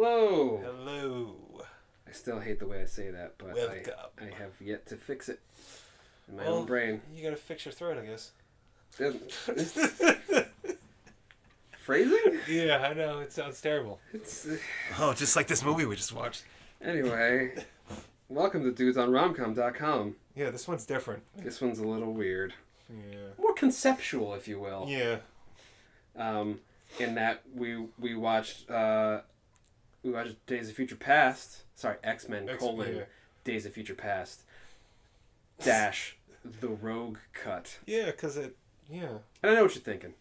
Hello. Hello. I still hate the way I say that, but Welcome. I have yet to fix it in my own brain. You gotta fix your throat, I guess. Phrasing? Yeah, I know. It sounds terrible. It's just like this movie we just watched. Anyway, welcome to dudesonromcom.com. Yeah, this one's different. This one's a little weird. Yeah. More conceptual, if you will. Yeah. In that we watched Days of Future Past. Sorry, X-Men : Days of Future Past - the Rogue Cut. Yeah, because it... Yeah. And I know what you're thinking.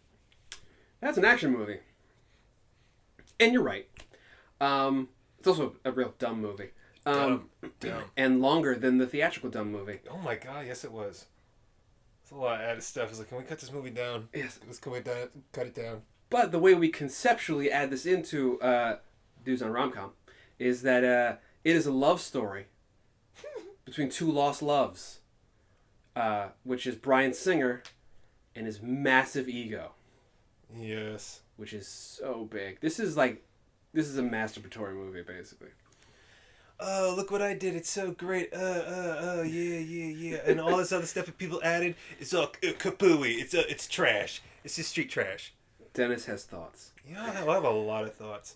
That's an action movie. And you're right. It's also a real dumb movie. Dumb. And longer than the theatrical dumb movie. Oh my god, yes it was. It's a lot of added stuff. It's like, can we cut this movie down? Yes. Can we cut it down? But the way we conceptually add this into Dudes on Romcom is that it is a love story between two lost loves, which is Bryan Singer and his massive ego. Yes. Which is so big. This is a masturbatory movie, basically. Oh, look what I did. It's so great. Yeah. And all this other stuff that people added, it's all kapooey. It's trash. It's just street trash. Dennis has thoughts. Yeah, I have a lot of thoughts.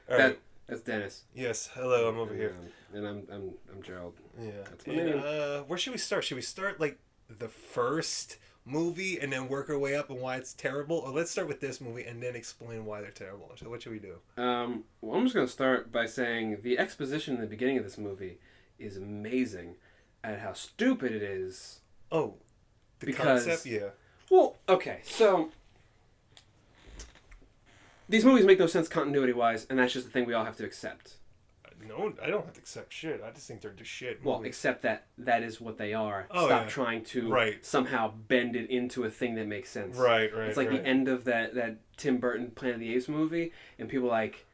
All right. That's Dennis. Yes. Hello, I'm over here. And I'm Jerald. Yeah. That's my name. Where should we start? Should we start like the first movie and then work our way up and why it's terrible? Or let's start with this movie and then explain why they're terrible. So what should we do? Well, I'm just going to start by saying the exposition in the beginning of this movie is amazing at how stupid it is. Oh, concept? Yeah. Well, okay, so these movies make no sense continuity-wise, and that's just the thing we all have to accept. No, I don't have to accept shit. I just think they're just shit movies. Well, accept that is what they are. Oh, Stop trying to somehow bend it into a thing that makes sense. Right. It's like the end of that Tim Burton Planet of the Apes movie, and people are like,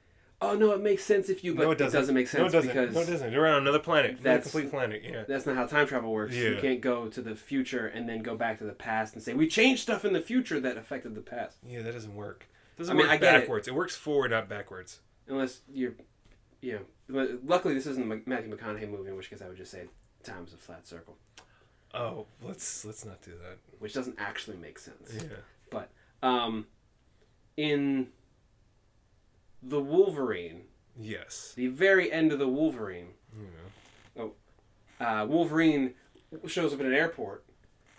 oh, no, it makes sense if you... But it doesn't make sense. No, it doesn't. Because no, it doesn't. They're on another planet. Another complete planet, yeah. That's not how time travel works. Yeah. You can't go to the future and then go back to the past and say, we changed stuff in the future that affected the past. Yeah, that doesn't work. It doesn't work backwards. It works forward, not backwards. Unless you're... Yeah. Luckily, this isn't a Matthew McConaughey movie, in which case I would just say time is a flat circle. Oh, let's not do that. Which doesn't actually make sense. Yeah. But in the Wolverine... Yes. The very end of the Wolverine... Yeah. Wolverine shows up at an airport.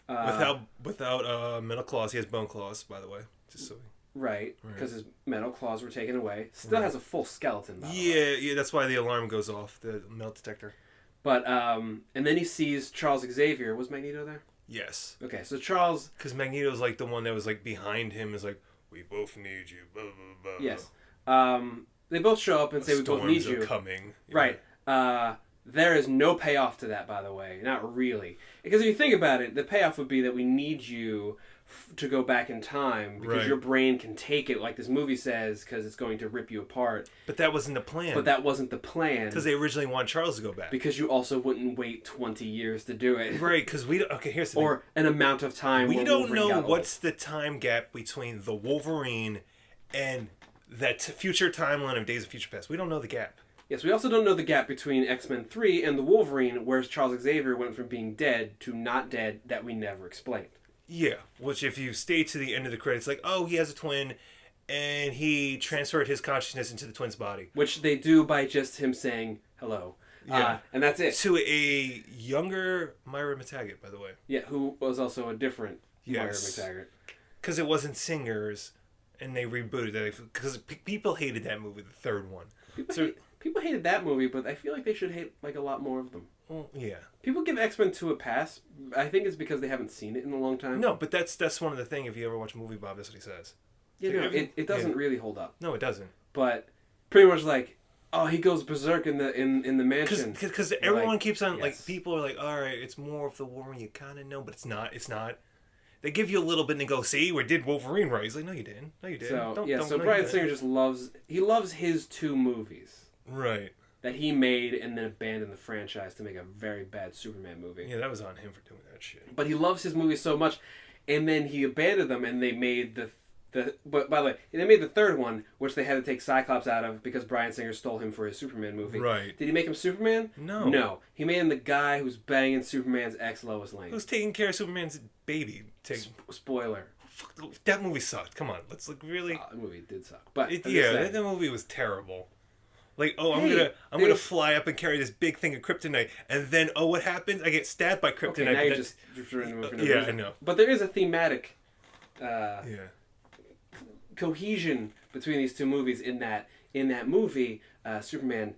Without metal claws. He has bone claws, by the way. Just so... Right, because his metal claws were taken away. Still has a full skeleton, by the way. Yeah, that's why the alarm goes off, the metal detector. But, and then he sees Charles Xavier. Was Magneto there? Yes. Okay, so Charles... Because Magneto's like the one that was like behind him, is like, we both need you, blah, blah, blah. Yes. They both show up and say, we both need you. Storms are coming. Right. There is no payoff to that, by the way. Not really. Because if you think about it, the payoff would be that we need you to go back in time because your brain can take it, like this movie says, because it's going to rip you apart. But that wasn't the plan. Because they originally want Charles to go back. Because you also wouldn't wait 20 years to do it. Right, because we... Okay, here's the thing. Or an amount of time we don't know what's the time gap between the Wolverine and that future timeline of Days of Future Past. We don't know the gap. Yes, we also don't know the gap between X-Men 3 and the Wolverine, where Charles Xavier went from being dead to not dead, that we never explained. Yeah, which if you stay to the end of the credits, like, oh, he has a twin, and he transferred his consciousness into the twin's body. Which they do by just him saying hello. Yeah. And that's it. To a younger Myra McTaggart, by the way. Yeah, who was also a different Myra McTaggart. Because it wasn't Singers, and they rebooted that. Because people hated that movie, the third one. People hated that movie, but I feel like they should hate like a lot more of them. Well, yeah. People give X-Men 2 a pass. I think it's because they haven't seen it in a long time. No, but that's one of the things. If you ever watch Movie Bob, that's what he says. Yeah, no, it doesn't really hold up. No, it doesn't. But pretty much like, oh, he goes berserk in the mansion. Because everyone keeps on like, people are like, all right, it's more of the Wolverine you kind of know, but it's not. It's not. They give you a little bit and they go, see, we did Wolverine right. He's like, no, you didn't. No, you didn't. So Bryan Singer just loves his 2 movies. Right. That he made and then abandoned the franchise to make a very bad Superman movie. Yeah, that was on him for doing that shit. But he loves his movies so much, and then he abandoned them, and they made But by the way, they made the third one, which they had to take Cyclops out of because Bryan Singer stole him for his Superman movie. Right. Did he make him Superman? No. No. He made him the guy who's banging Superman's ex Lois Lane. Who's taking care of Superman's baby? Spoiler. Fuck, that movie sucked. Come on, let's look really. The movie did suck, but that movie was terrible. Like, I'm gonna fly up and carry this big thing of kryptonite, and then what happens? I get stabbed by kryptonite. Okay, now you're just referring to movie. Yeah, I know. But there is a thematic cohesion between these two movies. In that movie, Superman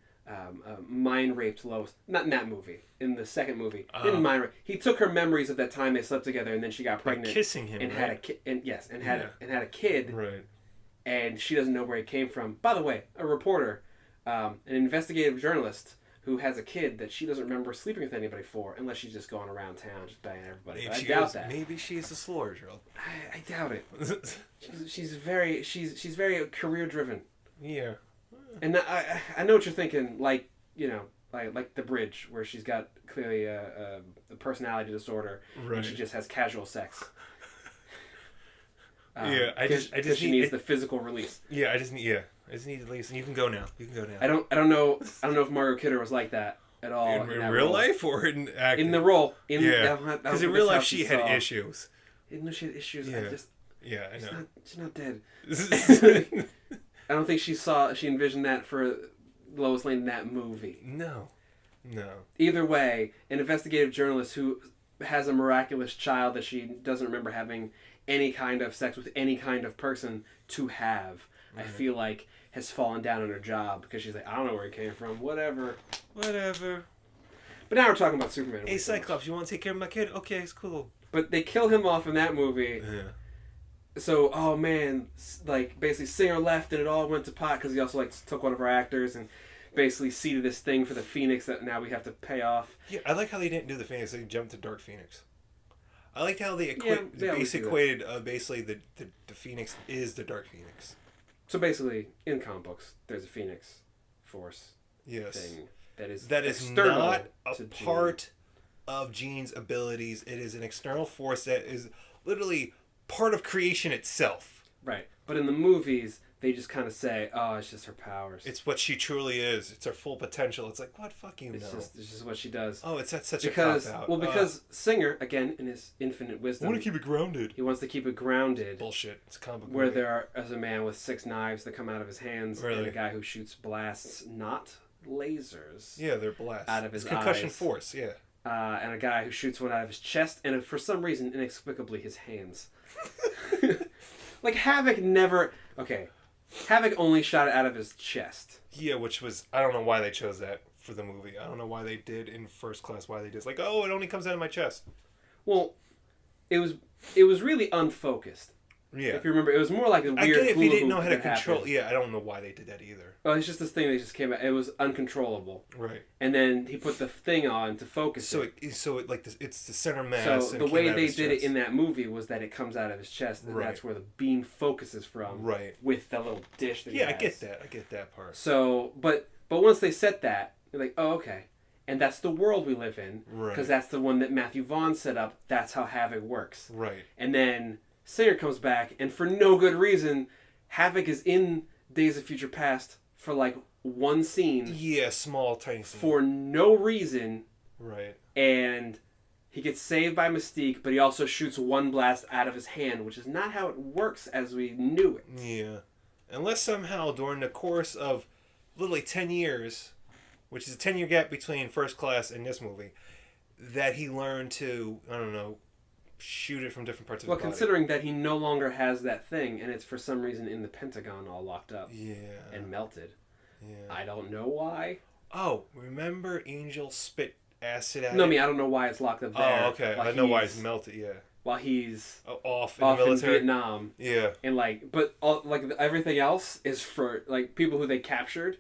mind raped Lois. Not in that movie. In the second movie, didn't mind rape. He took her memories of that time they slept together, and then she got pregnant, kissing him, and right? had a kid, and had a kid, right? And she doesn't know where he came from. By the way, a reporter. An investigative journalist who has a kid that she doesn't remember sleeping with anybody for, unless she's just going around town just banging everybody. I doubt that. Maybe she's a slur, Gerald. I doubt it. she's very career driven. Yeah. And I know what you're thinking. Like The Bridge, where she's got clearly a personality disorder, right. and she just has casual sex. I just she needs the physical release. Yeah, I just need to leave. You can go now. I don't know if Margot Kidder was like that at all. In real life or in acting? In the role. Because in real life she had issues. I didn't know she had issues. Yeah. I know. She's not dead. I don't think she envisioned that for Lois Lane in that movie. No. Either way, an investigative journalist who has a miraculous child that she doesn't remember having any kind of sex with any kind of person to have, I feel like has fallen down on her job because she's like, I don't know where he came from, whatever. But now we're talking about Superman. Hey, Cyclops, you want to take care of my kid? Okay, it's cool. But they kill him off in that movie. Yeah. So, oh man, like basically Singer left and it all went to pot because he also took one of our actors and basically seeded this thing for the Phoenix that now we have to pay off. Yeah, I like how they didn't do the Phoenix; they jumped to Dark Phoenix. I liked how they equated basically the Phoenix is the Dark Phoenix. So basically, in comic books, there's a Phoenix Force thing that is not a part of Jean's abilities. It is an external force that is literally part of creation itself. Right, but in the movies, they just kind of say, "Oh, it's just her powers. It's what she truly is. It's her full potential." It's like, what? Fuck you, it's just what she does. Oh, it's such a cop-out. Well, because Singer, again, in his infinite wisdom, I want to keep it grounded. He wants to keep it grounded. Bullshit. It's a comic book where movie. there is a man with 6 knives that come out of his hands, really? And a guy who shoots blasts, not lasers. Yeah, they're blasts. Out of his concussion eyes. force. Yeah. And a guy who shoots one out of his chest, and for some reason, inexplicably, his hands. Like Havoc never. Okay. Havoc only shot it out of his chest. Yeah, which was... I don't know why they chose that for the movie. I don't know why they did in First Class, why they did... It's like, oh, it only comes out of my chest. Well, it was really unfocused. Yeah. If you remember, it was more like a weird... I get it if hula you didn't hoop know how to that control... happened. Yeah, I don't know why they did that either. Oh, it's just this thing that just came out. It was uncontrollable. Right. And then he put the thing on to focus it. So it like this, it's the center mass. So the way they did it in that movie was that it comes out of his chest, and that's where the beam focuses from. Right. With the little dish that he has. I get that. I get that part. So, but once they set that, they're like, oh, okay. And that's the world we live in. Right. Because that's the one that Matthew Vaughn set up. That's how Havoc works. Right. And then Singer comes back, and for no good reason, Havoc is in Days of Future Past for like one scene. Yeah, small, tiny scene. For no reason. Right. And he gets saved by Mystique, but he also shoots one blast out of his hand, which is not how it works as we knew it. Yeah. Unless somehow during the course of literally 10 years, which is a 10-year gap between First Class and this movie, that he learned to, I don't know, shoot it from different parts of his body. Well, considering that he no longer has that thing, and it's for some reason in the Pentagon all locked up. Yeah. And melted. Yeah. I don't know why. Oh, remember Angel spit acid at No, it? I mean, I don't know why it's locked up there. Oh, okay. I know why it's melted, yeah. While he's off in the military. in Vietnam. Yeah. And everything else is for people who they captured.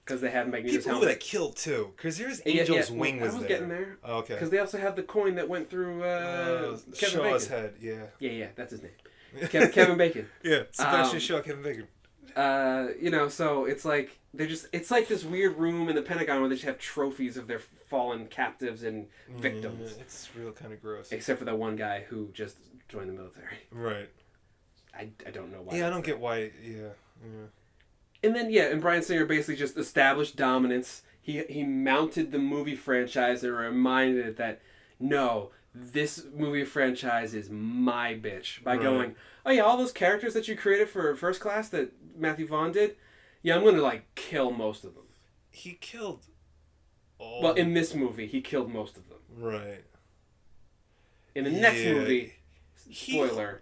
Because they have Magneto's helmet. People that killed too. Because there's Angel's wing was there. I was getting there. Oh, okay. Because they also have the coin that went through Kevin Shaw's Bacon. head. Yeah. Yeah, that's his name. Kevin Bacon. Yeah, Sebastian Shaw, Kevin Bacon. So it's like it's like this weird room in the Pentagon where they just have trophies of their fallen captives and victims. It's real kind of gross. Except for that one guy who just joined the military. Right. I don't know why. Yeah, I don't get why. Yeah. And then and Bryan Singer basically just established dominance. He mounted the movie franchise and reminded it that no, this movie franchise is my bitch by going, oh yeah, all those characters that you created for First Class that Matthew Vaughn did, yeah, I'm gonna like kill most of them. He killed. Well, in this movie, he killed most of them. Right. In the next movie, spoiler,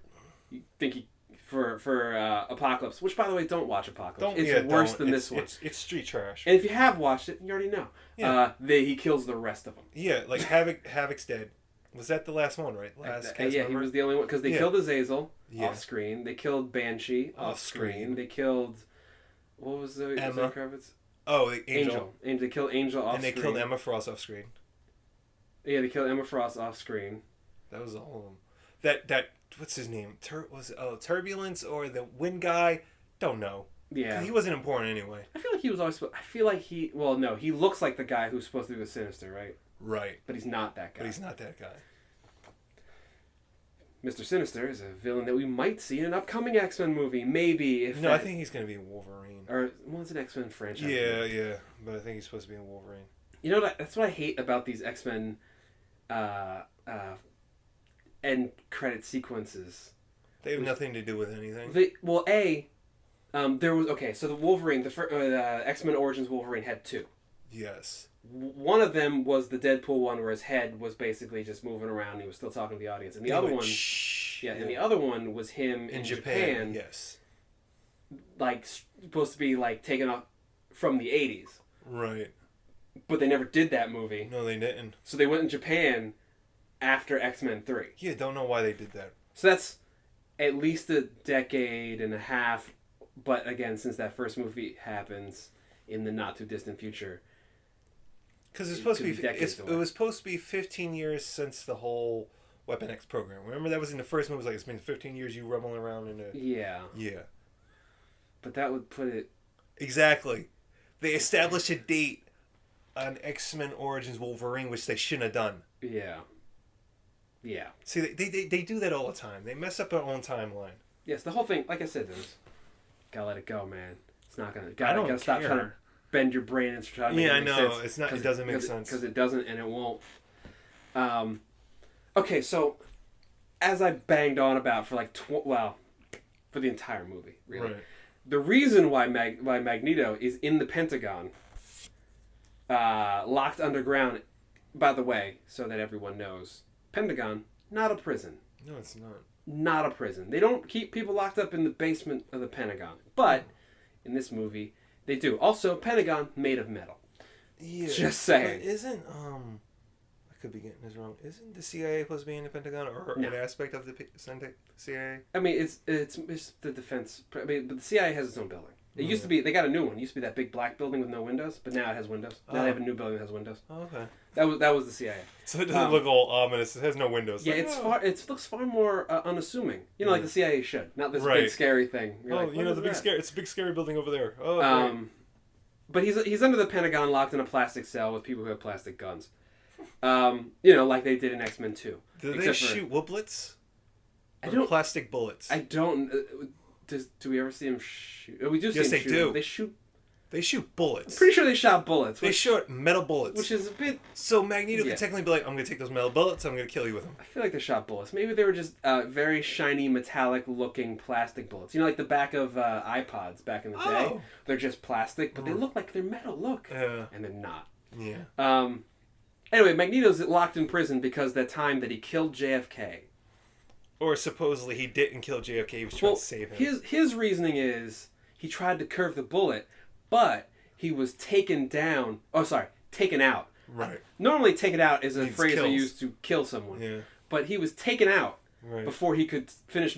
you think he for Apocalypse, which by the way, don't watch Apocalypse. It's worse than this one. It's street trash. And if you have watched it, you already know. Yeah. He kills the rest of them. Yeah, like Havoc's dead. Was that the last one, right? Yeah, he was the only one because they killed Azazel off screen. They killed Banshee off screen. They killed what was the Emma Kravitz? Oh, Angel. They killed Angel off screen. And they killed Emma Frost off screen. Yeah, they killed Emma Frost off screen. That was all of them. That what's his name? Turbulence or the Wind guy? Don't know. Yeah, he wasn't important anyway. I feel like he was always. I feel like he. Well, no, he looks like the guy who's supposed to be with Sinister, right? Right. But he's not that guy. Mr. Sinister is a villain that we might see in an upcoming X-Men movie, maybe. I think he's going to be in Wolverine. It's an X-Men franchise. Yeah, but I think he's supposed to be in Wolverine. You know what? That's what I hate about these X-Men end credit sequences. They have nothing to do with anything. There was so the Wolverine, the X-Men Origins Wolverine had two. Yes. One of them was the Deadpool one, where his head was basically just moving around. And he was still talking to the audience, and the other one, and the other one was him in Japan. Yes. Like supposed to be like taken off from the 80s. Right. But they never did that movie. No, they didn't. So they went in Japan after X-Men 3. Yeah, don't know why they did that. So that's at least a decade and a half. But again, since that first movie happens in the not too distant future, because it was supposed to be 15 years since the whole Weapon X program. Remember that was in the first movie. It was like it's been 15 years you rumbling around in a yeah. But that would put it exactly. They established a date on X-Men Origins Wolverine, which they shouldn't have done. Yeah. See, they do that all the time. They mess up their own timeline. Yes, the whole thing. Like I said, gotta let it go, man. It's not gonna. I don't gotta stop trying to bend your brain and try to make it make sense. It's not. It doesn't make sense because it doesn't, and it won't. Okay, so as I banged on about for like for the entire movie, really. Right. The reason why Magneto is in the Pentagon, locked underground, by the way, so that everyone knows, Pentagon, not a prison. No, it's not. Not a prison. They don't keep people locked up in the basement of the Pentagon. But in this movie, they do. Also, Pentagon made of metal. Yeah. Just saying. But isn't I could be getting this wrong. Isn't the CIA supposed to be in the Pentagon or an aspect of the CIA? I mean, it's the defense. I mean, but the CIA has its own building. It used to be. They got a new one. It used to be that big black building with no windows, but now it has windows. Now they have a new building that has windows. Oh, okay. That was the CIA. So it doesn't look all ominous. It has no windows. Yeah, it looks far more unassuming. You know, like the CIA should. Not this big scary thing. You're the big scary. It's a big scary building over there. Oh. But he's under the Pentagon, locked in a plastic cell with people who have plastic guns. Like they did in X-Men 2. Do they shoot wooblets? Or plastic bullets? I don't. Do we ever see them shoot? We do see them shoot. Yes, they do. They shoot bullets. I'm pretty sure they shot bullets. They shot metal bullets. Which is a bit... So Magneto could technically be like, I'm going to take those metal bullets, I'm going to kill you with them. I feel like they shot bullets. Maybe they were just very shiny, metallic-looking plastic bullets. You know, like the back of iPods back in the day? They're just plastic, but they look like they're metal. Look. Yeah. And they're not. Yeah. Anyway, Magneto's locked in prison because that time that he killed JFK. Or supposedly he didn't kill JFK, he was trying to save him. His reasoning is he tried to curve the bullet, but he was taken out. Right. Normally taken out is a phrase they use to kill someone. Yeah. But he was taken out before he could finish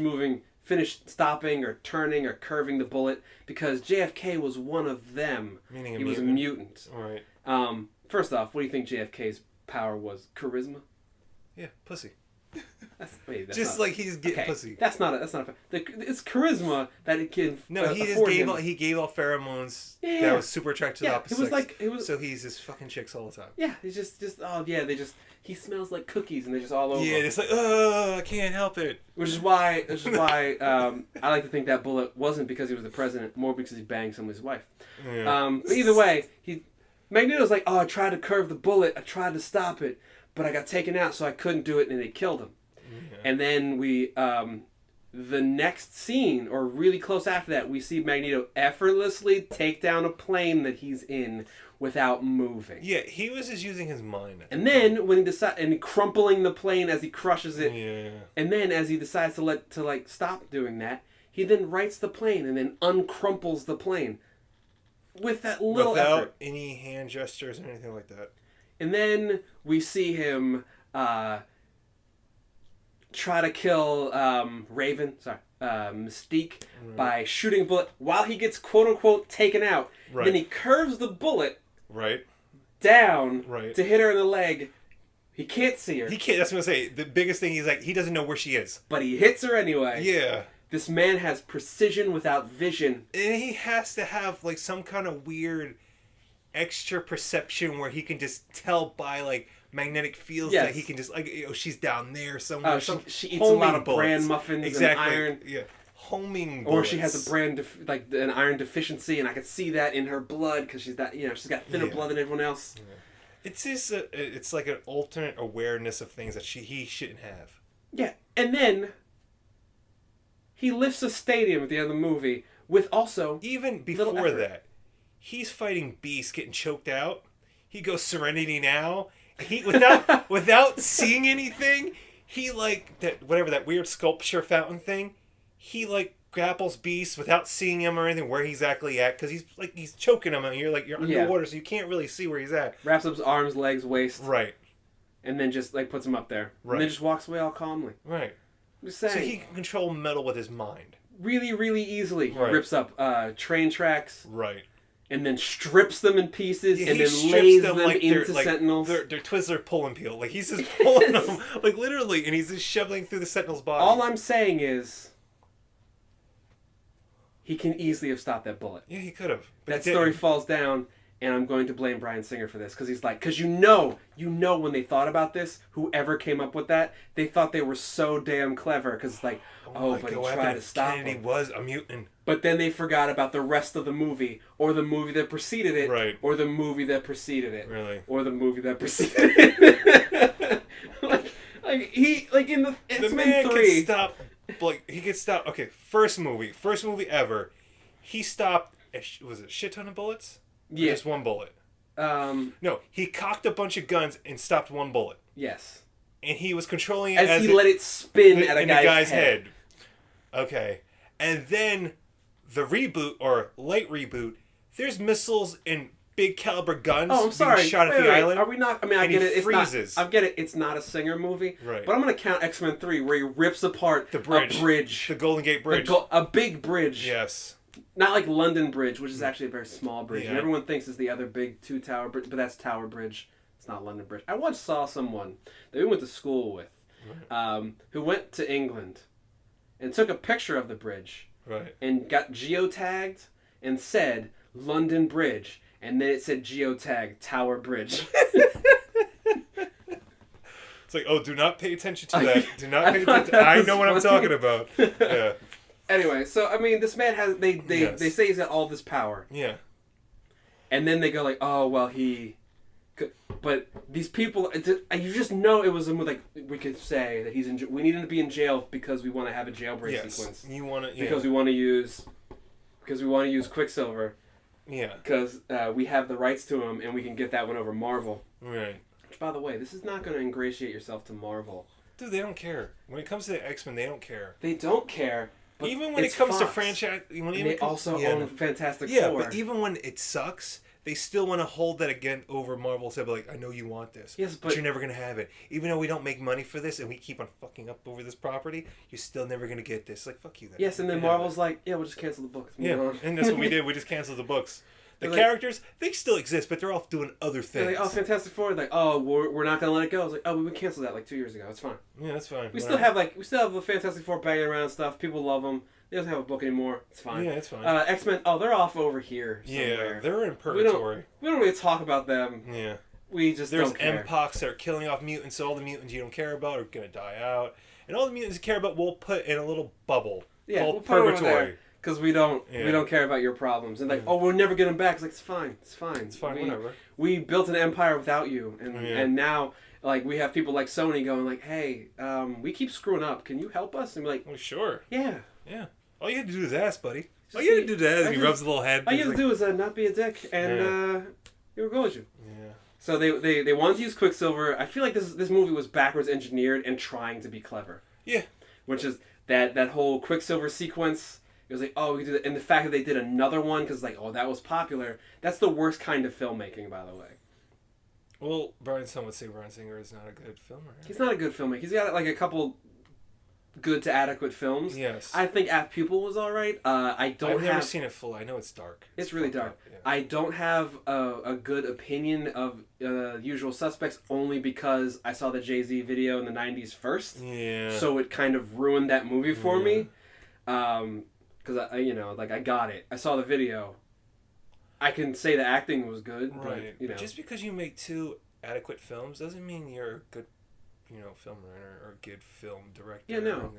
stopping or turning or curving the bullet because JFK was one of them. Meaning he was a mutant. Right. First off, what do you think JFK's power was? Charisma? Yeah, pussy. That's just not, like he's getting pussy. That's not it's charisma that it can. No, he just gave off pheromones that was super attracted to the opposite sex. So he's just fucking chicks all the time. Yeah, he's just he smells like cookies and they're just all over. Yeah, it's like I can't help it. Which is why I like to think that bullet wasn't because he was the president, more because he banged somebody's wife. Yeah. But either way, Magneto's like, I tried to curve the bullet, I tried to stop it, but I got taken out, so I couldn't do it, and they killed him. Yeah. And then the next scene, or really close after that, we see Magneto effortlessly take down a plane that he's in without moving. Yeah, he was just using his mind. And then when he crumpling the plane as he crushes it. Yeah. And then as he decides to stop doing that, he then rights the plane and then uncrumples the plane with that little without effort. Any hand gestures or anything like that. And then we see him try to kill Mystique by shooting a bullet while he gets quote unquote taken out. Right. Then he curves the bullet down to hit her in the leg. He can't see her. He can't. That's what I'm saying. The biggest thing, he's like, he doesn't know where she is. But he hits her anyway. Yeah. This man has precision without vision. And he has to have like some kind of weird extra perception where he can just tell by like magnetic fields that he can just like, she's down there somewhere. She eats a lot of bran muffins and iron. Yeah. Homing bullets. Or she has an iron deficiency, and I can see that in her blood because she's got thinner blood than everyone else. Yeah. It's just it's like an alternate awareness of things that he shouldn't have. Yeah, and then he lifts a stadium at the end of the movie with also even before that, he's fighting beasts getting choked out. He goes Serenity Now. He without seeing anything, he like that weird sculpture fountain thing. He like grapples beasts without seeing him or anything where he's exactly at because he's choking him and you're underwater so you can't really see where he's at. Wraps up his arms, legs, waist. Right. And then just like puts him up there. Right. And then just walks away all calmly. Right. I'm just saying. So he can control metal with his mind. Really, really easily. Right. Rips up train tracks. Right. And then strips them in pieces and then lays them like into Sentinels. They're Twizzler pull and peel. Like he's just pulling them, like literally, and he's just shoveling through the Sentinel's body. All I'm saying is, he can easily have stopped that bullet. Yeah, he could have. That story falls down, and I'm going to blame Bryan Singer for this because he's like, because you know when they thought about this, whoever came up with that, they thought they were so damn clever because it's like, but he tried to stop him. Kennedy was a mutant. But then they forgot about the rest of the movie, or the movie that preceded it, right. or the movie that preceded it, really, or the movie that preceded it. like in the X-Men 3. He could stop. Okay, first movie ever. He stopped. Was it a shit ton of bullets? Yeah, just one bullet. No, he cocked a bunch of guns and stopped one bullet. Yes, and he was controlling it as he let it spin at a guy's head. Okay, and then the reboot or late reboot. There's missiles and big caliber guns. Oh, I'm sorry. Being shot at the island. Are we not? I mean, I get it. It's freezes. not. I get it. It's not a Singer movie. Right. But I'm going to count X-Men 3, where he rips apart the bridge, the Golden Gate Bridge, a big bridge. Yes. Not like London Bridge, which is actually a very small bridge. Yeah. And everyone thinks it's the other big 2-tower bridge, but that's Tower Bridge. It's not London Bridge. I once saw someone that we went to school with, who went to England, and took a picture of the bridge, and got geotagged and said London Bridge. And then it said geotag Tower Bridge. It's like, do not pay attention to that. Do not pay attention. I know what I'm talking about. Yeah. Anyway, so I mean, this man has they say he's got all this power. Yeah. And then they go like, oh well, he could, but these people, you just know it was like we could say that he's in. We need him to be in jail because we want to have a jailbreak sequence. You want to because we want to use Quicksilver. Yeah. Because we have the rights to him, and we can get that one over Marvel. Right. Which, by the way, this is not going to ingratiate yourself to Marvel. Dude, they don't care. When it comes to the X-Men, they don't care. They don't care. But even when it comes Fox, to franchise... they also own Fantastic Four. Yeah, but even when it sucks, they still want to hold that again over Marvel. So be like, I know you want this. Yes, but you're never going to have it. Even though we don't make money for this, and we keep on fucking up over this property, you're still never going to get this. Like, fuck you then. Yes, and then Marvel's like, yeah, we'll just cancel the books. Yeah, and that's what we did. We just canceled the books. The like, characters, they still exist, but they're off doing other things. Like, oh, Fantastic Four. Like, oh, we're not gonna let it go. It's like, oh, we canceled that like 2 years ago. It's fine. Yeah, that's fine. We still have the Fantastic Four banging around stuff. People love them. They don't have a book anymore. It's fine. Yeah, it's fine. X-Men. Oh, they're off over here somewhere. Yeah, they're in purgatory. We don't really talk about them. Yeah. We just don't care. There's Mpox that are killing off mutants, so all the mutants you don't care about are going to die out. And all the mutants you care about, we'll put in a little bubble called purgatory. Because we don't care about your problems. And like, oh, we'll never get them back. It's like, it's fine. It's fine. It's fine, whatever. We built an empire without you. And now, like, we have people like Sony going like, hey, we keep screwing up. Can you help us? And be like, well, sure. Yeah. Yeah. All you had to do is ask, buddy. All you had to do is ask. And he rubs the little head. All you had to do is not be a dick. And here we go with you. Yeah. So they wanted to use Quicksilver. I feel like this movie was backwards engineered and trying to be clever. Yeah. Which is that whole Quicksilver sequence. It was like, oh, we did it. And the fact that they did another one because like, oh, that was popular. That's the worst kind of filmmaking, by the way. Well, some would say Bryan Singer is not a good filmmaker. He's not a good filmmaker. He's got like a couple good to adequate films. Yes. I think At Pupil was all right. I've never seen it full. I know it's dark. It's really dark. Yeah. I don't have a good opinion of Usual Suspects only because I saw the Jay-Z video in the 90s first. Yeah. So it kind of ruined that movie for me. Because I got it. I saw the video. I can say the acting was good, right? But just because you make 2 adequate films doesn't mean you're a good, film writer or a good film director. Yeah, no.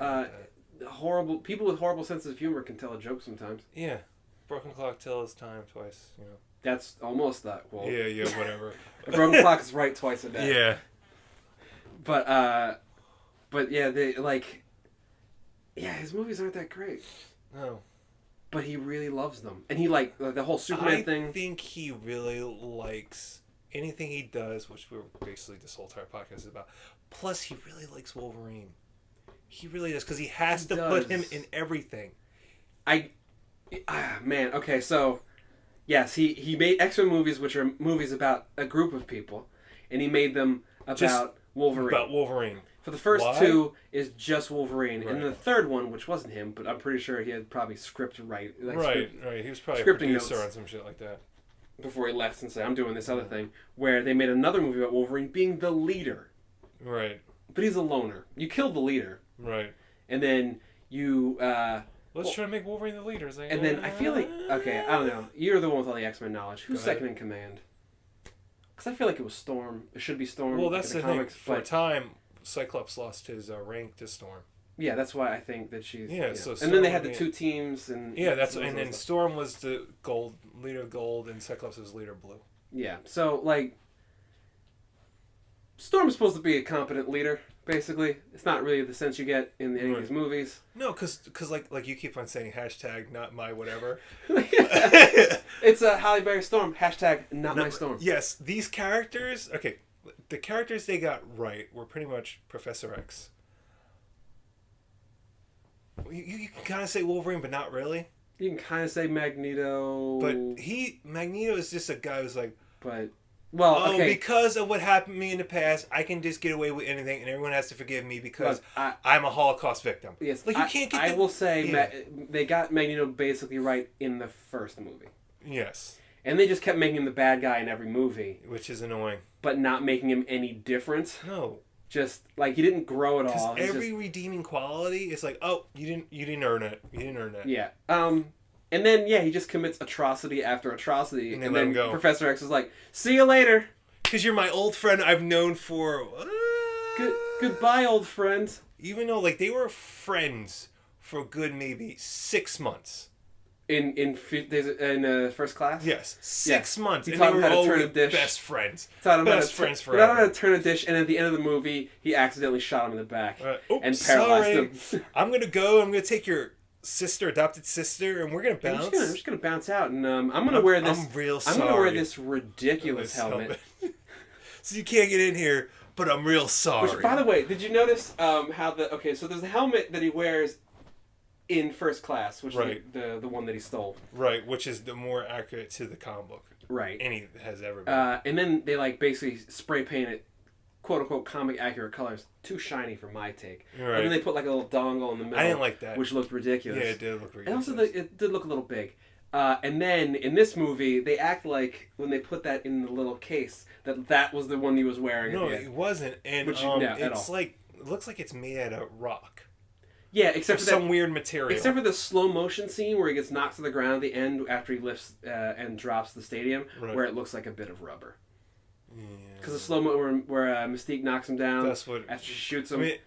Horrible people with horrible senses of humor can tell a joke sometimes. Yeah, Broken Clock tells time twice. That's almost that quote. Yeah, whatever. A broken clock is right twice a day. Yeah. But yeah, they like. Yeah, his movies aren't that great. No. But he really loves them. And he, like the whole Superman thing. I think he really likes anything he does, which we're basically this whole entire podcast is about. Plus, he really likes Wolverine. He really does, because he has to put him in everything. Man, okay, so, yes, he made X-Men movies, which are movies about a group of people, and he made them about Wolverine. About Wolverine. For the first 2 is just Wolverine, right. And the third one, which wasn't him, but I'm pretty sure he had probably script right. Right. He was probably a producer on some shit like that. Before he left and said, I'm doing this other thing, where they made another movie about Wolverine being the leader. Right. But he's a loner. You killed the leader. Right. And then you... Let's try to make Wolverine the leader. Like, and then I feel like... Okay, I don't know. You're the one with all the X-Men knowledge. Who's second in command? Because I feel like it was Storm. It should be Storm. Well, that's the comics, thing. For a time... Cyclops lost his rank to Storm. Yeah, that's why I think that she's... Yeah, so and then they had the 2 teams and... Yeah, and then Storm was the leader of gold, and Cyclops was leader of blue. Yeah, so, like... Storm is supposed to be a competent leader, basically. It's not really the sense you get in any of these movies. No, because like you keep on saying hashtag not my whatever. It's a Halle Berry Storm, hashtag not my Storm. Yes, these characters... Okay. The characters they got right were pretty much Professor X. You can kind of say Wolverine, but not really. You can kind of say Magneto. But Magneto is just a guy who's like... But, well, okay. Because of what happened to me in the past, I can just get away with anything, and everyone has to forgive me because I'm a Holocaust victim. Yes, like you can't get. I will say they got Magneto basically right in the first movie. Yes. And they just kept making him the bad guy in every movie. Which is annoying. But not making him any different. No. Just, like, he didn't grow at all. Because every redeeming quality is like, oh, you didn't earn it. You didn't earn that. Yeah. And then, he just commits atrocity after atrocity. And then go. Professor X is like, see you later. Because you're my old friend I've known for... Goodbye, old friend. Even though, like, they were friends for a good maybe 6 months. In First Class? Yes. 6 months. He and taught they him were how to turn a always dish. Best friends. Best friends He forever. taught him how to turn a dish, and at the end of the movie, he accidentally shot him in the back. And paralyzed him. I'm going to go. I'm going to take your adopted sister, and we're going to bounce. I'm just going to bounce out, and I'm going to wear this... I'm real sorry. I'm going to wear this ridiculous helmet. So you can't get in here, but I'm real sorry. Which, by the way, did you notice how the... Okay, so there's a helmet that he wears... in First Class, which is the one that he stole. Right, which is the more accurate to the comic book. Right. Any has ever been. And then they basically spray paint it, quote unquote, comic accurate colors. Too shiny for my take. Right. And then they put a little dongle in the middle. I didn't like that. Which looked ridiculous. Yeah, it did look ridiculous. And also it did look a little big. And then in this movie, they act like when they put that in the little case that was the one he was wearing. No, it wasn't. And no, it's like it looks like it's made out of rock. Yeah, except for some weird material. Except for the slow motion scene where he gets knocked to the ground at the end after he lifts and drops the stadium, where it looks like a bit of rubber. Because the slow mo where Mystique knocks him down after she shoots him. I mean,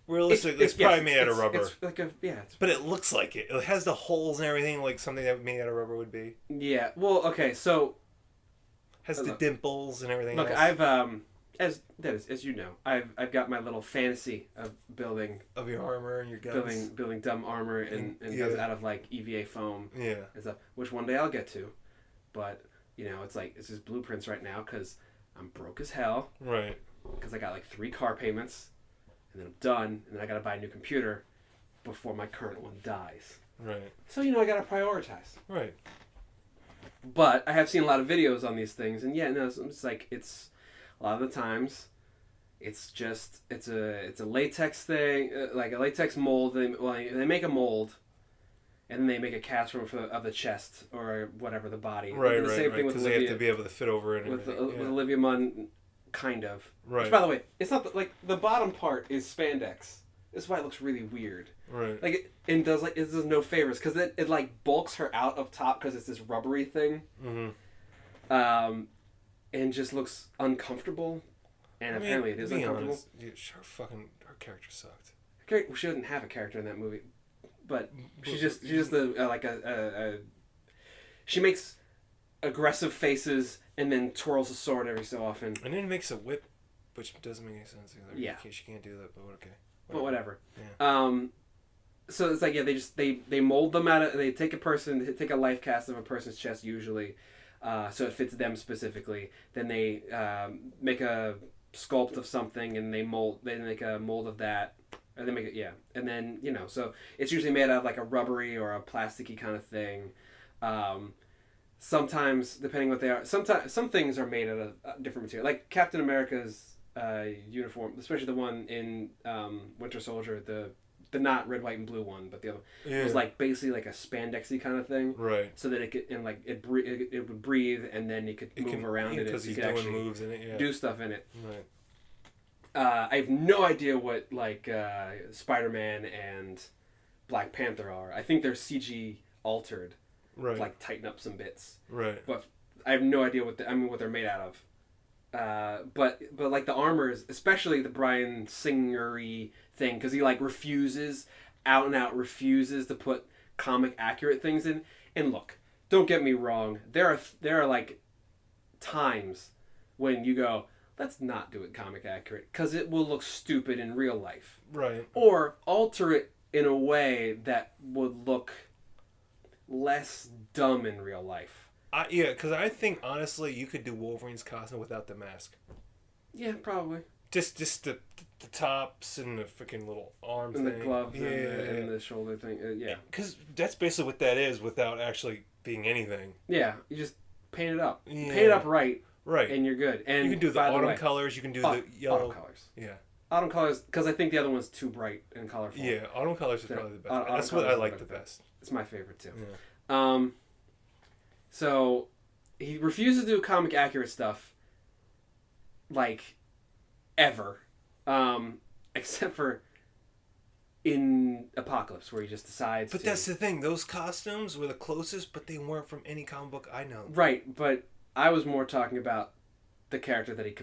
realistically, it's probably made out of rubber. It's like but it looks like it. It has the holes and everything like something that made out of rubber would be. Yeah. Well, okay, so has the dimples and everything. Look, else. I've as you know, I've got my little fantasy of building your armor and your guns. Building dumb armor and guns out of like EVA foam. Yeah. And stuff, which one day I'll get to, but it's like it's just blueprints right now because I'm broke as hell. Right. Because I got like 3 car payments, and then I'm done, and then I got to buy a new computer before my current one dies. Right. So I got to prioritize. Right. But I have seen a lot of videos on these things, and it's like it's a lot of the times it's a latex thing, like a latex mold. They make a mold, and then they make a cast of the chest or whatever the body. Right. The same thing with Olivia, they have to be able to fit over it. With Olivia Munn, kind of. Right. Which, by the way, it's not the bottom part is spandex. This is why it looks really weird. Right. Like it does no favors because it like bulks her out up top because it's this rubbery thing. Mm-hmm. And just looks uncomfortable. And apparently it is uncomfortable. Honest, her character sucked. She doesn't have a character in that movie, but she's just she makes aggressive faces and then twirls a sword every so often. And then makes a whip, which doesn't make any sense either. Yeah. She can't do that, but okay. But whatever. Yeah. So it's like they mold them out of, they take a life cast of a person's chest usually, so it fits them specifically. Then they make a sculpt of something and they make a mold of that, or they make it and then so it's usually made out of like a rubbery or a plasticky kind of thing. Sometimes depending what they are, sometimes some things are made out of different material, like Captain America's uniform, especially the one in Winter Soldier, the not red, white, and blue one, but the other was like basically like a spandexy kind of thing, right? So that it could it would breathe and then you could move around it because he's doing moves in it, do stuff in it. Right. I have no idea what like Spider-Man and Black Panther are. I think they're CG altered, right? Like tighten up some bits, right? But I have no idea what they're made out of. But like the armors, especially the Bryan Singer-y thing, because he like out and out refuses to put comic accurate things in. And look, don't get me wrong, there are like times when you go, let's not do it comic accurate because it will look stupid in real life, right? Or alter it in a way that would look less dumb in real life. Because I think honestly, you could do Wolverine's costume without the mask. Yeah, probably. Just the tops and the freaking little arm and thing. The gloves and the shoulder thing. Yeah. Because that's basically what that is without actually being anything. Yeah, you just paint it up. Yeah. Paint it up right. Right. And you're good. And you can do the autumn colors. You can do the yellow. Autumn colors. Yeah. Autumn colors, because I think the other one's too bright and colorful. Yeah, autumn colors is probably the best. That's what I like the best. It's my favorite too. Yeah. So he refuses to do comic accurate stuff, like, ever, except for in Apocalypse, where he just decides. But that's the thing; those costumes were the closest, but they weren't from any comic book I know. Right, but I was more talking about the character that he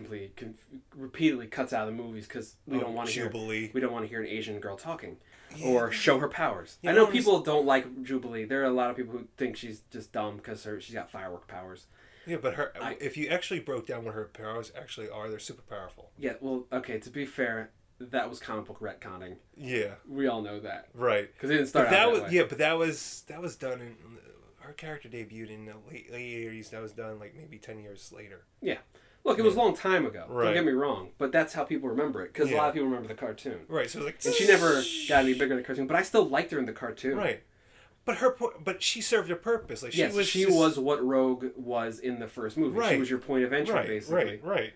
repeatedly cuts out of the movies because we don't want to hear an Asian girl talking. Yeah. Or show her powers. I know people don't like Jubilee. There are a lot of people who think she's just dumb because she's got firework powers. Yeah, but if you actually broke down what her powers actually are, they're super powerful. Yeah, well, okay, to be fair, that was comic book retconning. Yeah. We all know that. Right. Because it didn't start out that way. Yeah, but that was done in... Her character debuted in the late 80s. That was done like maybe 10 years later. Yeah. Look, it was a long time ago. Right. Don't get me wrong, but that's how people remember it because a lot of people remember the cartoon. Right. So like, and she never got any bigger in the cartoon, but I still liked her in the cartoon. Right. But she served a purpose. Like she was what Rogue was in the first movie. Right. She was your point of entry, basically. Right.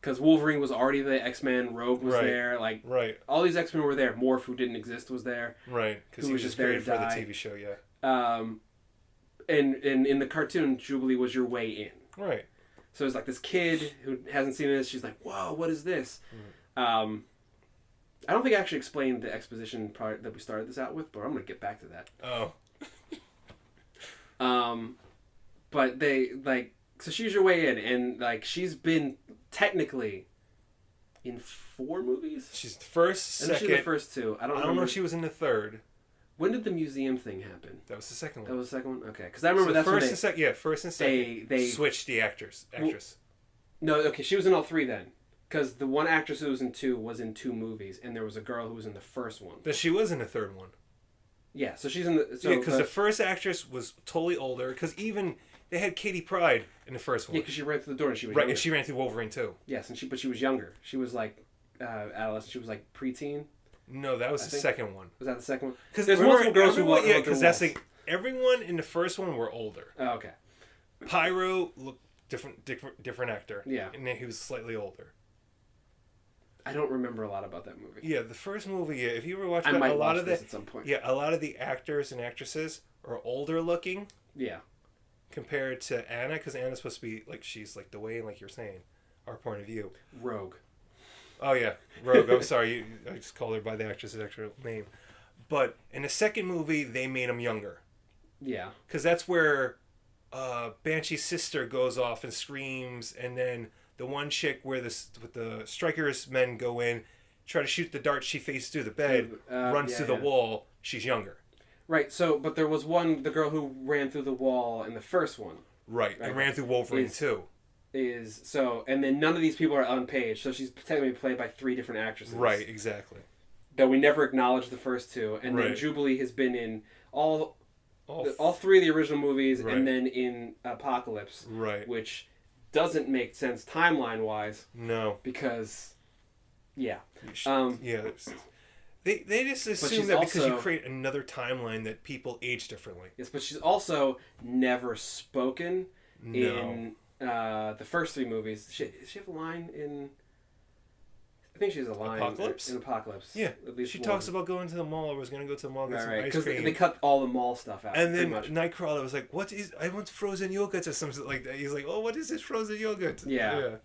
Because Wolverine was already the X-Men. Rogue was there. Like all these X-Men were there. Morph, who didn't exist, was there. Right. Because he was just there for the TV show. Yeah. and in the cartoon, Jubilee was your way in. Right. So it's like this kid who hasn't seen this. She's like, "Whoa, what is this?" I don't think I actually explained the exposition part that we started this out with, but I'm gonna get back to that. Oh. But they so she's your way in, and like she's been technically in 4 movies. She's the first, And second. she's the first 2. I don't know if she was in the third. When did the museum thing happen? That was the second one. That was the second one? Okay. Because I remember that's first when and second. Yeah, first and second. They switched the actress. No, okay, she was in all 3 then. Because the one actress who was in 2 was in 2 movies, and there was a girl who was in the first one. But she was in the third one. Yeah, so she's in the... So, yeah, because the first actress was totally older. Because even they had Katie Pride in the first one. Yeah, because she ran through the door and she was right, younger. and she ran through Wolverine too. Yes, but she was younger. She was like adolescent. She was like preteen. No, that was the second one. Was that the second one? Because there's multiple girls who were. Yeah, because that's like everyone in the first one were older. Oh, okay. Pyro looked different actor. Yeah, and then he was slightly older. I don't remember a lot about that movie. Yeah, the first movie. Yeah, if you ever watched I it, might a lot watch of this the at some point. yeah, a lot of the actors and actresses are older looking. Yeah. Compared to Anna, because Anna's supposed to be like she's like the way, like you're saying, our point of view. Rogue. Oh yeah, Rogue. I'm sorry, I just called her by the actress's actual name. But in the second movie, they made him younger. Yeah. Because that's where Banshee's sister goes off and screams, and then the one chick with the strikers men go in, try to shoot the dart she faces through the bed, runs through the wall. She's younger. Right. So, but there was the girl who ran through the wall in the first one. Right. And ran through Wolverine too. And then none of these people are on page, so she's technically played by 3 different actresses. Right, exactly. That we never acknowledged the first 2, and then Jubilee has been in all 3 of the original movies, and then in Apocalypse. Right. Which doesn't make sense timeline wise. No. Because, yeah. Yeah. They just assume that because you create another timeline that people age differently. Yes, but she's also never spoken in the first 3 movies. Does she have a line in... I think she has a line in Apocalypse. Yeah, at least she talks about going to the mall. Or was going to go to the mall and get some ice cream. Because they cut all the mall stuff out. And then Nightcrawler was like, I want frozen yogurt or something like that. He's like, oh, what is this frozen yogurt? Yeah.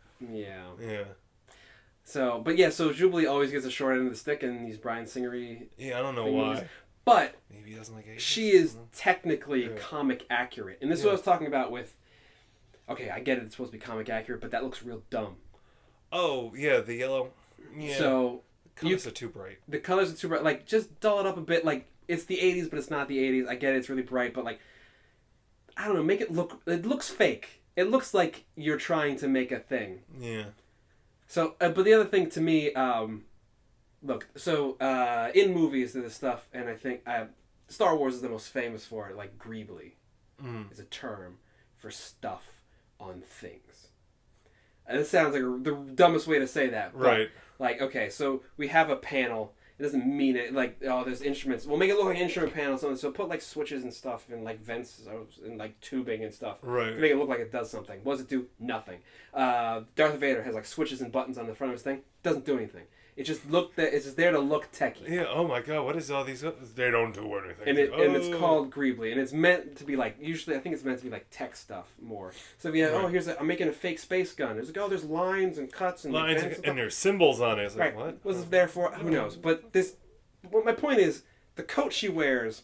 So Jubilee always gets a short end of the stick in these Bryan Singery. Yeah, I don't know why. But maybe he doesn't like Asians. She is technically comic accurate. And this is what I was talking about with... Okay, I get it, it's supposed to be comic accurate, but that looks real dumb. Oh, yeah, the yellow... Yeah. So... The colors are too bright. The colors are too bright. Like, just dull it up a bit. Like, it's the 80s, but it's not the 80s. I get it, it's really bright, but like... I don't know, make it look... It looks fake. It looks like you're trying to make a thing. Yeah. So, but the other thing to me... Look, so in movies there's stuff, and I think Star Wars is the most famous for it, like greebly is a term for stuff on things. And it sounds like the dumbest way to say that. But, right. Like, okay, so we have a panel. It doesn't mean it. Like, oh, there's instruments. We'll make it look like an instrument panel. So put, like, switches and stuff and, like, vents and, like, tubing and stuff. Right. To make it look like it does something. What does it do? Nothing. Darth Vader has, like, switches and buttons on the front of his thing. Doesn't do anything. It just it's just there to look techie. Yeah. Oh my God. What is all these? They don't do anything. And it's called greebly, and it's meant to be like usually I think it's meant to be like tech stuff more. So if you have, I'm making a fake space gun. There's like there's lines and cuts and lines and there's symbols on it. It's like, what? What's it there for? Who knows? But my point is the coat she wears,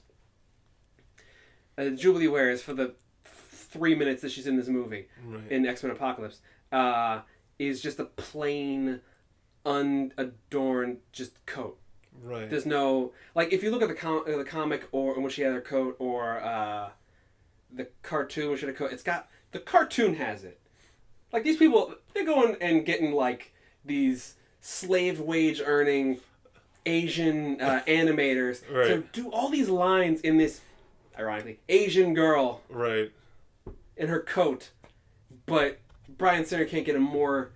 Jubilee wears for the 3 minutes that she's in this movie in X-Men Apocalypse, is just a plain, unadorned just coat. Right. There's no like if you look at the comic or in which she had her coat or the cartoon which she had a coat. It's got the cartoon has it. Like these people, they're going and getting like these slave wage earning Asian animators to do all these lines in this ironically Asian girl in her coat, but Bryan Singer can't get a more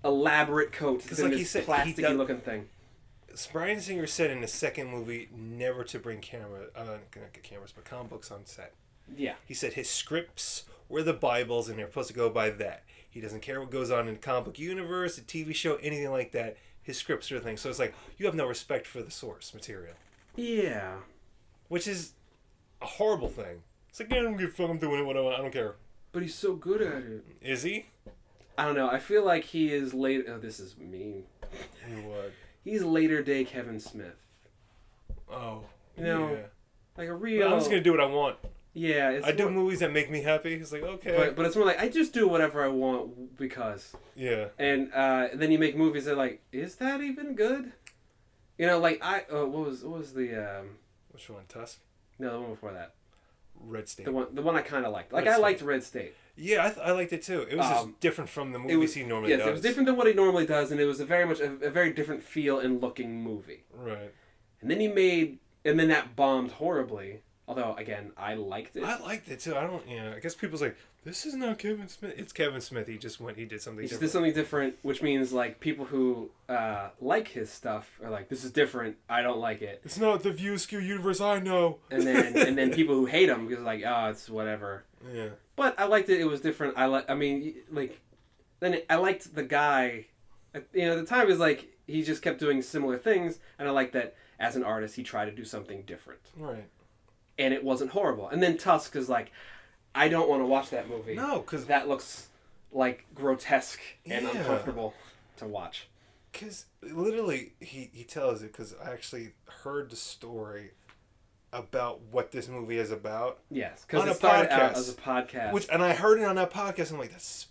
elaborate coat than like this plasticky looking thing. Bryan Singer said in the second movie never to bring but comic books on set. Yeah. He said his scripts were the Bibles and they're supposed to go by that. He doesn't care what goes on in the comic book universe, a TV show, anything like that. His scripts are the thing. So it's like, you have no respect for the source material. Yeah. Which is a horrible thing. It's like, yeah, I don't give a fuck. I'm doing it. What I want. I don't care. But he's so good at it. Is he? I don't know. I feel like he is late. Oh, this is mean. What? He's later day Kevin Smith. Oh. You know, yeah. like a real. I'm just gonna do what I want. Yeah, I do movies that make me happy. It's like, okay. But it's more like I just do whatever I want because. Yeah. And then you make movies that are like, is that even good? You know, like what was the Which one? Tusk? no, the one before that. Red State. The one I kind of liked. Like Red I State. liked Red State. Yeah, I liked it too. It was just different from the movies he normally does. Yes, it was different than what he normally does, and it was a very different feel and looking movie. Right. And then that bombed horribly. Although again, I liked it. I liked it too. I don't. I guess people's like, this is not Kevin Smith. It's Kevin Smith. He did something He just different. did something different, which means like people who like his stuff are like, this is different. I don't like it. It's not the View Askew universe I know. And then people who hate him because like, oh, it's whatever. Yeah. But I liked it. It was different. I liked the guy. You know, the time is like he just kept doing similar things, and I like that as an artist he tried to do something different. Right. And it wasn't horrible. And then Tusk is like, I don't want to watch that movie. No, because that looks like grotesque and Yeah. uncomfortable to watch. Because literally, he tells it, because I actually heard the story about what this movie is about. Yes, because on it a started out podcast. as a podcast. And I heard it on that podcast, and I'm like, that's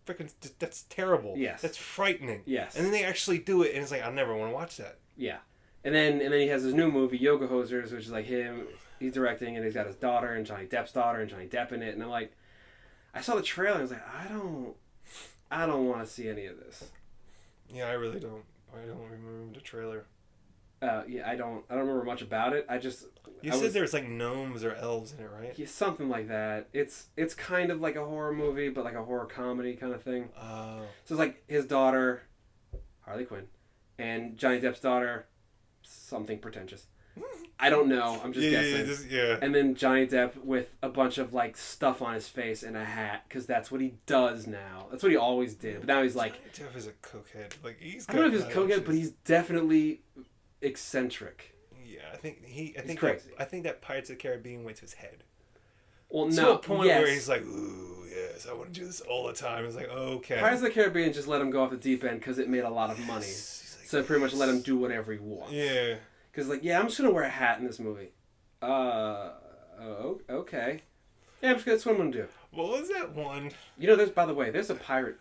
freaking, that's terrible. Yes. That's frightening. Yes. And then they actually do it, and it's like, I never want to watch that. Yeah. And then he has his new movie, Yoga Hosers, which is like him. He's directing, and he's got his daughter, and Johnny Depp's daughter, and Johnny Depp in it. And I'm like, I saw the trailer, and I was like, I don't want to see any of this. Yeah, I really don't. I don't remember the trailer. Yeah, I don't remember much about it. You said there's like gnomes or elves in it, right? Yeah, something like that. It's kind of like a horror movie, but like a horror comedy kind of thing. Oh. So it's like his daughter, Harley Quinn, and Johnny Depp's daughter, something pretentious. I don't know. I'm just guessing. Yeah. And then Johnny Depp with a bunch of like stuff on his face and a hat, because that's what he does now. That's what he always did. But now he's like, Johnny Depp is a cokehead. Like he's. I don't know if he's a cokehead, but he's definitely eccentric. Yeah, I think crazy. I think that Pirates of the Caribbean went to his head. Well, To no, a point yes. where he's like, ooh, yes, I want to do this all the time. It's like, okay. Pirates of the Caribbean just let him go off the deep end because it made a lot of money. He's like, So pretty much let him do whatever he wants. yeah. Because like, yeah, I'm just gonna wear a hat in this movie. Okay. Yeah, that's what I'm gonna do. What was that one? You know, there's a Pirate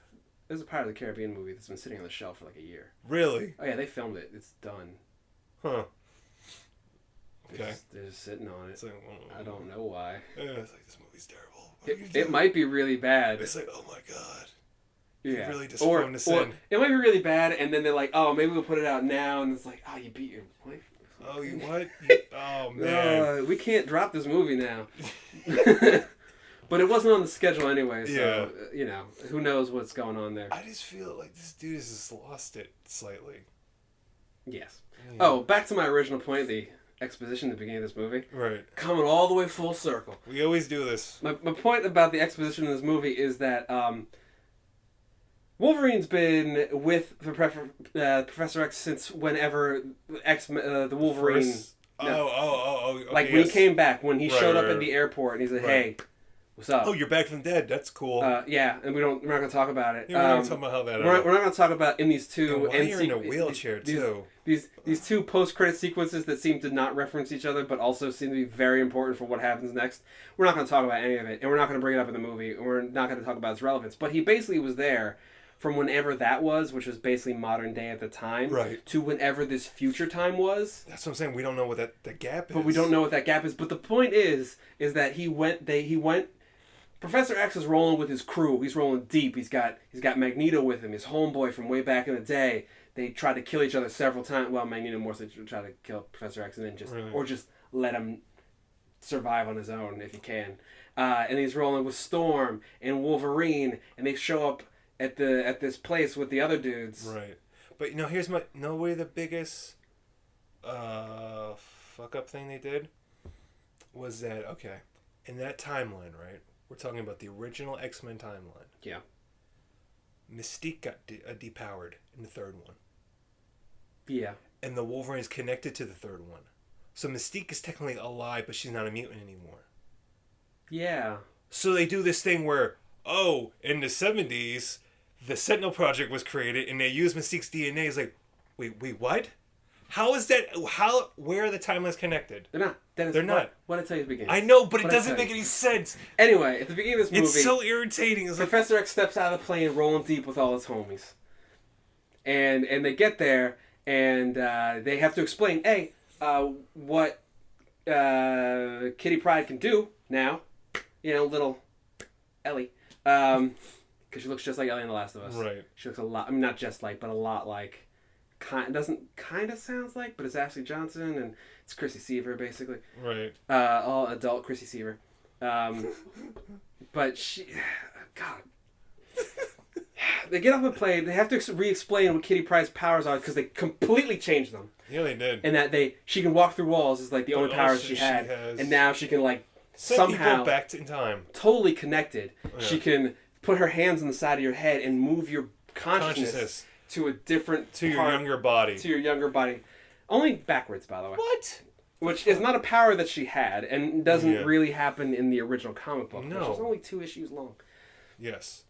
of the Caribbean movie that's been sitting on the shelf for like a year. Really? Oh yeah, they filmed it. It's done. Huh. They're Okay. they're just sitting on it. It's like, I don't know why. It's like, this movie's terrible. What are you It doing? might be really bad. It's like, oh my god. Yeah. really just or, phoned this or in. it might be really bad, and then they're like, oh, maybe we'll put it out now, and it's like, oh, you beat your wife. Oh, you what? Oh man. We can't drop this movie now. But it wasn't on the schedule anyway, so, Yeah. you know, who knows what's going on there. I just feel like this dude has just lost it slightly. Yes. Yeah. Oh, back to my original point, the exposition at the beginning of this movie. Right. Coming all the way full circle. We always do this. My point about the exposition in this movie is that Wolverine's been with Professor X since whenever the Wolverine... First- No. Okay, like when he came back, when he showed up at the airport, and he said, Right. "Hey, what's up?" Oh, you're back from the dead. That's cool. Yeah, and we're not going to talk about it. Yeah, we're not going to talk about how that We're not going to talk about in these two. And why you're in a wheelchair, too. These two post-credit sequences that seem to not reference each other, but also seem to be very important for what happens next. We're not going to talk about any of it, and we're not going to bring it up in the movie, and we're not going to talk about its relevance. But he basically was there from whenever that was, which was basically modern day at the time, Right. to whenever this future time was. That's what I'm saying. We don't know what the gap is. But we don't know what that gap is. But the point is that he went. Professor X is rolling with his crew. He's rolling deep. He's got Magneto with him, his homeboy from way back in the day. They tried to kill each other several times. Well, Magneto more so tried to kill Professor X, and then just let him survive on his own if he can. And he's rolling with Storm and Wolverine, and they show up at this place with the other dudes. Right. But here's the biggest fuck up thing they did was that, okay, in that timeline, right? We're talking about the original X-Men timeline. Yeah. Mystique got depowered in the third one. Yeah. And the Wolverine is connected to the third one. So Mystique is technically alive, but she's not a mutant anymore. Yeah. So they do this thing where, oh, in the 70s, the Sentinel Project was created, and they used Mystique's DNA. It's like, wait, what? How is that? Where are the timelines connected? They're not. Dennis, They're not. What did I tell you at the beginning? I know, but it What'd I doesn't tell make you? any sense. Anyway, at the beginning of this movie, It's so irritating. It's like, Professor X steps out of the plane, rolling deep with all his homies, and they get there, and they have to explain, hey, what Kitty Pryde can do now. You know, little Ellie, because she looks just like Ellie in The Last of Us. right. She looks a lot. I mean, not just like, but a lot like. Kind of sounds like, but it's Ashley Johnson and it's Chrissy Seaver basically. Right. All adult Chrissy Seaver. But she, God, they get off the plane. They have to re-explain what Kitty Pryde's powers are because they completely changed them. Yeah, they did. And that she can walk through walls is like the only powers she had, and now she can like Send somehow people back in time. totally connected. Yeah. She can put her hands on the side of your head and move your consciousness. To a different to your younger body. To your younger body. Only backwards, by the way. What? Which is not a power that she had, and doesn't really happen in the original comic book, No. which is only 2 issues long. Yes.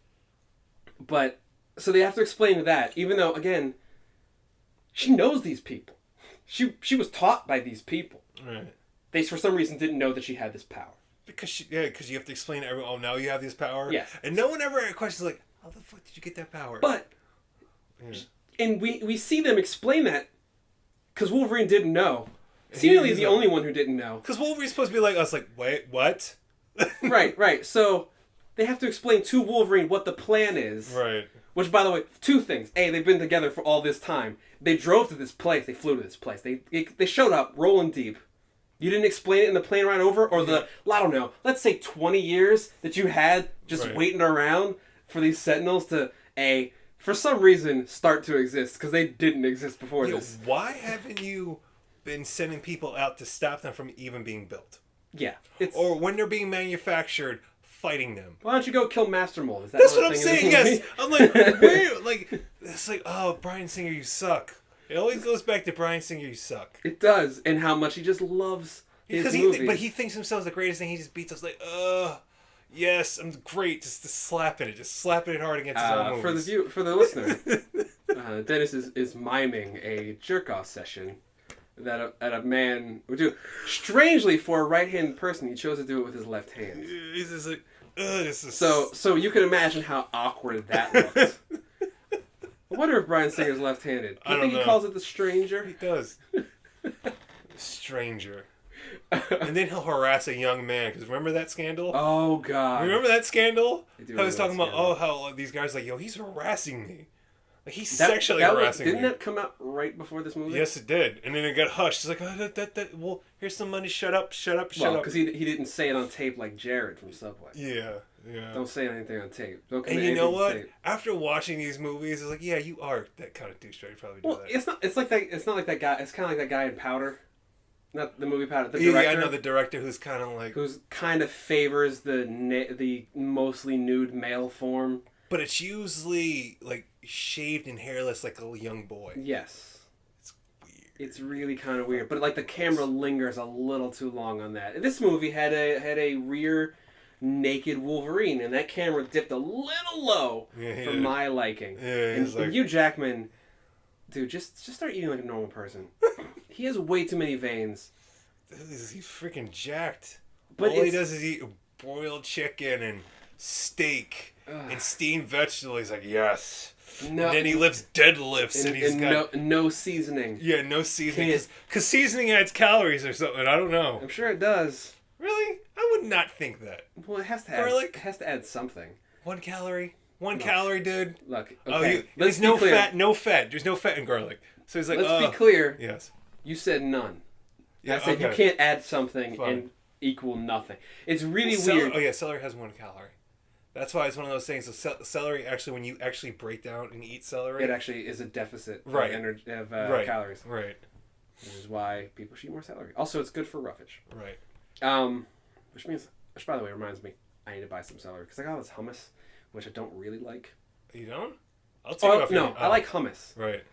But, so they have to explain that, even though, again, she knows these people. She was taught by these people. Right. They, for some reason, didn't know that she had this power. Because you have to explain to everyone, oh, now you have this power? Yes. And no one ever questions like, how the fuck did you get that power? But... Yeah. And we see them explain that because Wolverine didn't know. Seemingly the only one who didn't know. Because Wolverine's supposed to be like us, like, wait, what? Right. So they have to explain to Wolverine what the plan is. Right. Which, by the way, 2 things. A, they've been together for all this time. They drove to this place. They flew to this place. They showed up rolling deep. You didn't explain it in the plane ride over? Or I don't know, let's say 20 years that you had just waiting around for these Sentinels to, for some reason, start to exist, because they didn't exist before this. Why haven't you been sending people out to stop them from even being built? Yeah. Or when they're being manufactured, fighting them? Why don't you go kill Master Mold? That's what I'm saying, yes. I'm like, where? Like, it's like, oh, Bryan Singer, you suck. It always goes back to Bryan Singer, you suck. It does, and how much he just loves his movies. But he thinks himself the greatest thing. He just beats us like, yes, I'm great. Just slapping it hard against his own movies. For the listener, Dennis is miming a jerk-off session that a man would do. Strangely, for a right-handed person, he chose to do it with his left hand. He's just like, this is... So you can imagine how awkward that looks. I wonder if Bryan Singer's left-handed. Do you think he calls it the stranger? He does. Stranger. And then he'll harass a young man. Because remember that scandal? Oh, God. Remember that scandal? I was talking about, how these guys like, yo, he's harassing me. Like, he's sexually harassing me. Didn't that come out right before this movie? Yes, it did. And then it got hushed. It's like, well, here's some money. Shut up. Well, because he didn't say it on tape like Jerald from Subway. Yeah. Don't say anything on tape. And you know what? After watching these movies, it's like, yeah, you are that kind of douchebag. You probably do that. It's not like that guy. It's kind of like that guy in Powder. Not the movie Powder. The director. Yeah, I know the director who's kind of like... Who's kind of favors the mostly nude male form. But it's usually, like, shaved and hairless like a young boy. Yes. It's weird. It's really kind of weird. But, like, the camera lingers a little too long on that. This movie had a rear naked Wolverine, and that camera dipped a little low for my liking. Yeah, and Hugh Jackman... Dude, just start eating like a normal person. He has way too many veins. He's freaking jacked. But all he does is eat boiled chicken and steak and steamed vegetables. He's like, yes. No, and then he lifts deadlifts and he's got... No seasoning. Yeah, no seasoning. Because seasoning adds calories or something. I don't know. I'm sure it does. Really? I would not think that. Well, it has to Garlic? It has to add something. 1 calorie? 1 calorie, dude. Look, okay. There's no fat. No fat. There's no fat in garlic. So he's like, let's be clear. Yes. You said none. Yeah, I said you can't add something and equal nothing. It's really weird. Oh, yeah, celery has 1 calorie. That's why it's one of those things. So celery, actually, when you actually break down and eat celery... It actually is a deficit of calories. Right. Which is why people should eat more celery. Also, it's good for roughage. Right. Which, by the way, reminds me, I need to buy some celery. Because I got all this hummus, which I don't really like. You don't? I'll take it off. No, I like hummus. Right.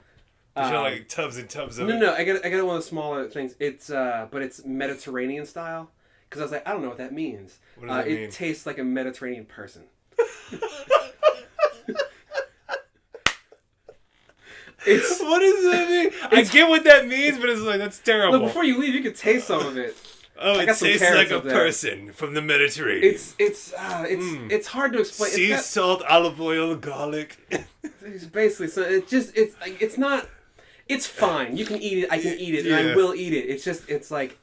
You know, like tubs and tubs of it. No, I got one of the smaller things. It's but it's Mediterranean style because I was like, I don't know what that means. What does that mean? It tastes like a Mediterranean person. What does that mean? I get what that means, but it's like, that's terrible. Look, before you leave, you could taste some of it. Oh, it tastes like a person from the Mediterranean. It's hard to explain. Sea salt, olive oil, garlic. It's basically so. It's not. It's fine. You can eat it. I can eat it, and I will eat it. It's just it's like,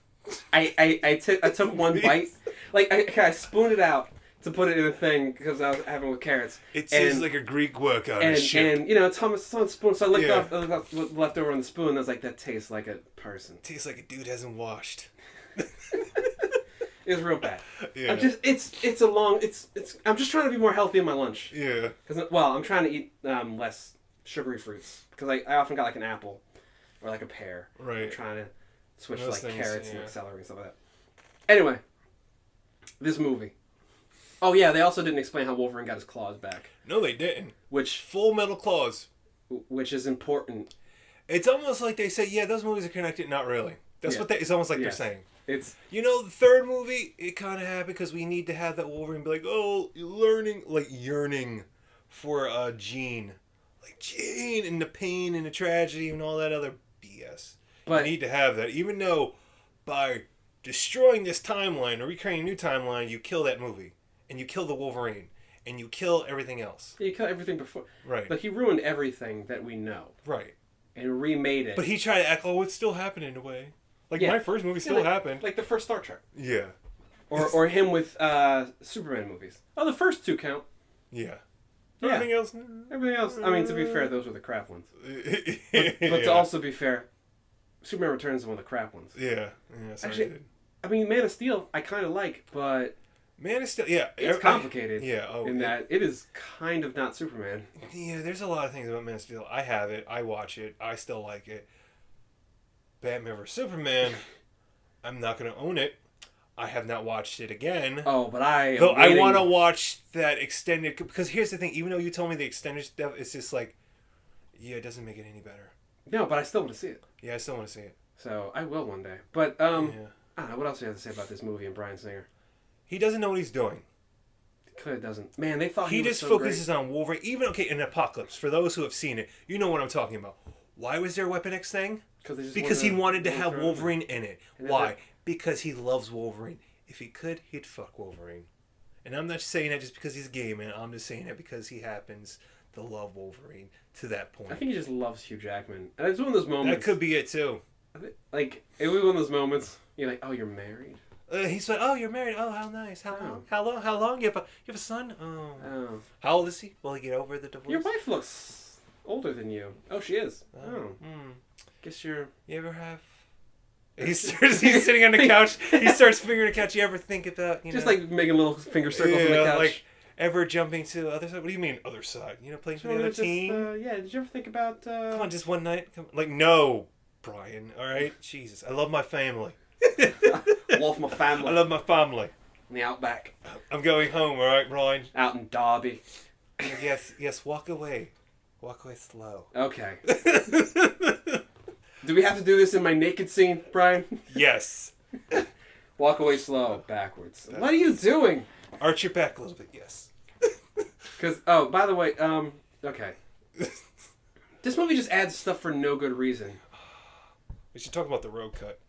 I took one bite. Like I spooned it out to put it in a thing because I was having it with carrots. It tastes like a Greek workout. And someone spoon. So I licked off what left over on the spoon. And I was like, that tastes like a person. Tastes like a dude hasn't washed. It's real bad. Yeah. I'm just trying to be more healthy in my lunch. Yeah. I'm trying to eat less sugary fruits because I often got like an apple or like a pear. Right. I'm trying to switch to like things, carrots and celery and stuff like that. Anyway, this movie. Oh yeah, they also didn't explain how Wolverine got his claws back. No, they didn't. Which full metal claws. Which is important. It's almost like they say, yeah, those movies are connected. Not really. That's what it's almost like they're saying. It's the third movie, it kind of happened because we need to have that Wolverine be like, oh, yearning for Jean. Like Jean and the pain and the tragedy and all that other BS. But you need to have that. Even though by destroying this timeline or recreating a new timeline, you kill that movie. And you kill the Wolverine. And you kill everything else. You kill everything before. Right. But he ruined everything that we know. Right. And remade it. But he tried to act, oh, it's still happening in a way. Like, my first movie still happened. Like the first Star Trek. Yeah. Or him with Superman movies. Oh, the first two count. Yeah. Everything else. I mean, to be fair, those were the crap ones. But to also be fair, Superman Returns is one of the crap ones. Yeah. Actually, I mean, Man of Steel, I kind of like, but... Man of Steel, it's complicated. In that it is kind of not Superman. Yeah, there's a lot of things about Man of Steel. I have it. I watch it. I still like it. Batman vs Superman, I'm not going to own it. I have not watched it again. Oh, but I want to watch that extended... Because here's the thing. Even though you told me the extended stuff, it's just like... Yeah, it doesn't make it any better. No, but I still want to see it. Yeah, I still want to see it. So, I will one day. But, I don't know. What else do you have to say about this movie and Bryan Singer? He doesn't know what he's doing. He clearly doesn't. Man, they thought he just so focuses great. on Wolverine. Even, in Apocalypse, for those who have seen it, you know what I'm talking about. Why was there a Weapon X thing? Because he wanted to have Wolverine in it. Why? Because he loves Wolverine. If he could, he'd fuck Wolverine. And I'm not saying that just because he's gay, man. I'm just saying that because he happens to love Wolverine to that point. I think he just loves Hugh Jackman. And it's one of those moments... That could be it, too. Like, it was one of those moments, you're like, oh, you're married? He's like, oh, you're married. Oh, how nice. How long? How long? You have a son? Oh. How old is he? Will he get over the divorce? Your wife looks older than you. Oh, she is. Guess you're... You ever have... He's sitting on the couch. He starts fingering the couch. You ever think about, just like making little finger circles on the couch? Like ever jumping to the other side? What do you mean other side? Playing for the other team? Did you ever think about... Come on, just one night? No, Brian. All right? Jesus. I love my family. Love my family. I love my family. In the outback. I'm going home, all right, Brian? Out in Derby. Yes, walk away. Walk away slow. Okay. Do we have to do this in my naked scene, Brian? Yes. Walk away slow, backwards. What are you doing? Arch your back a little bit, yes. Because, by the way, okay. This movie just adds stuff for no good reason. We should talk about the Rogue cut.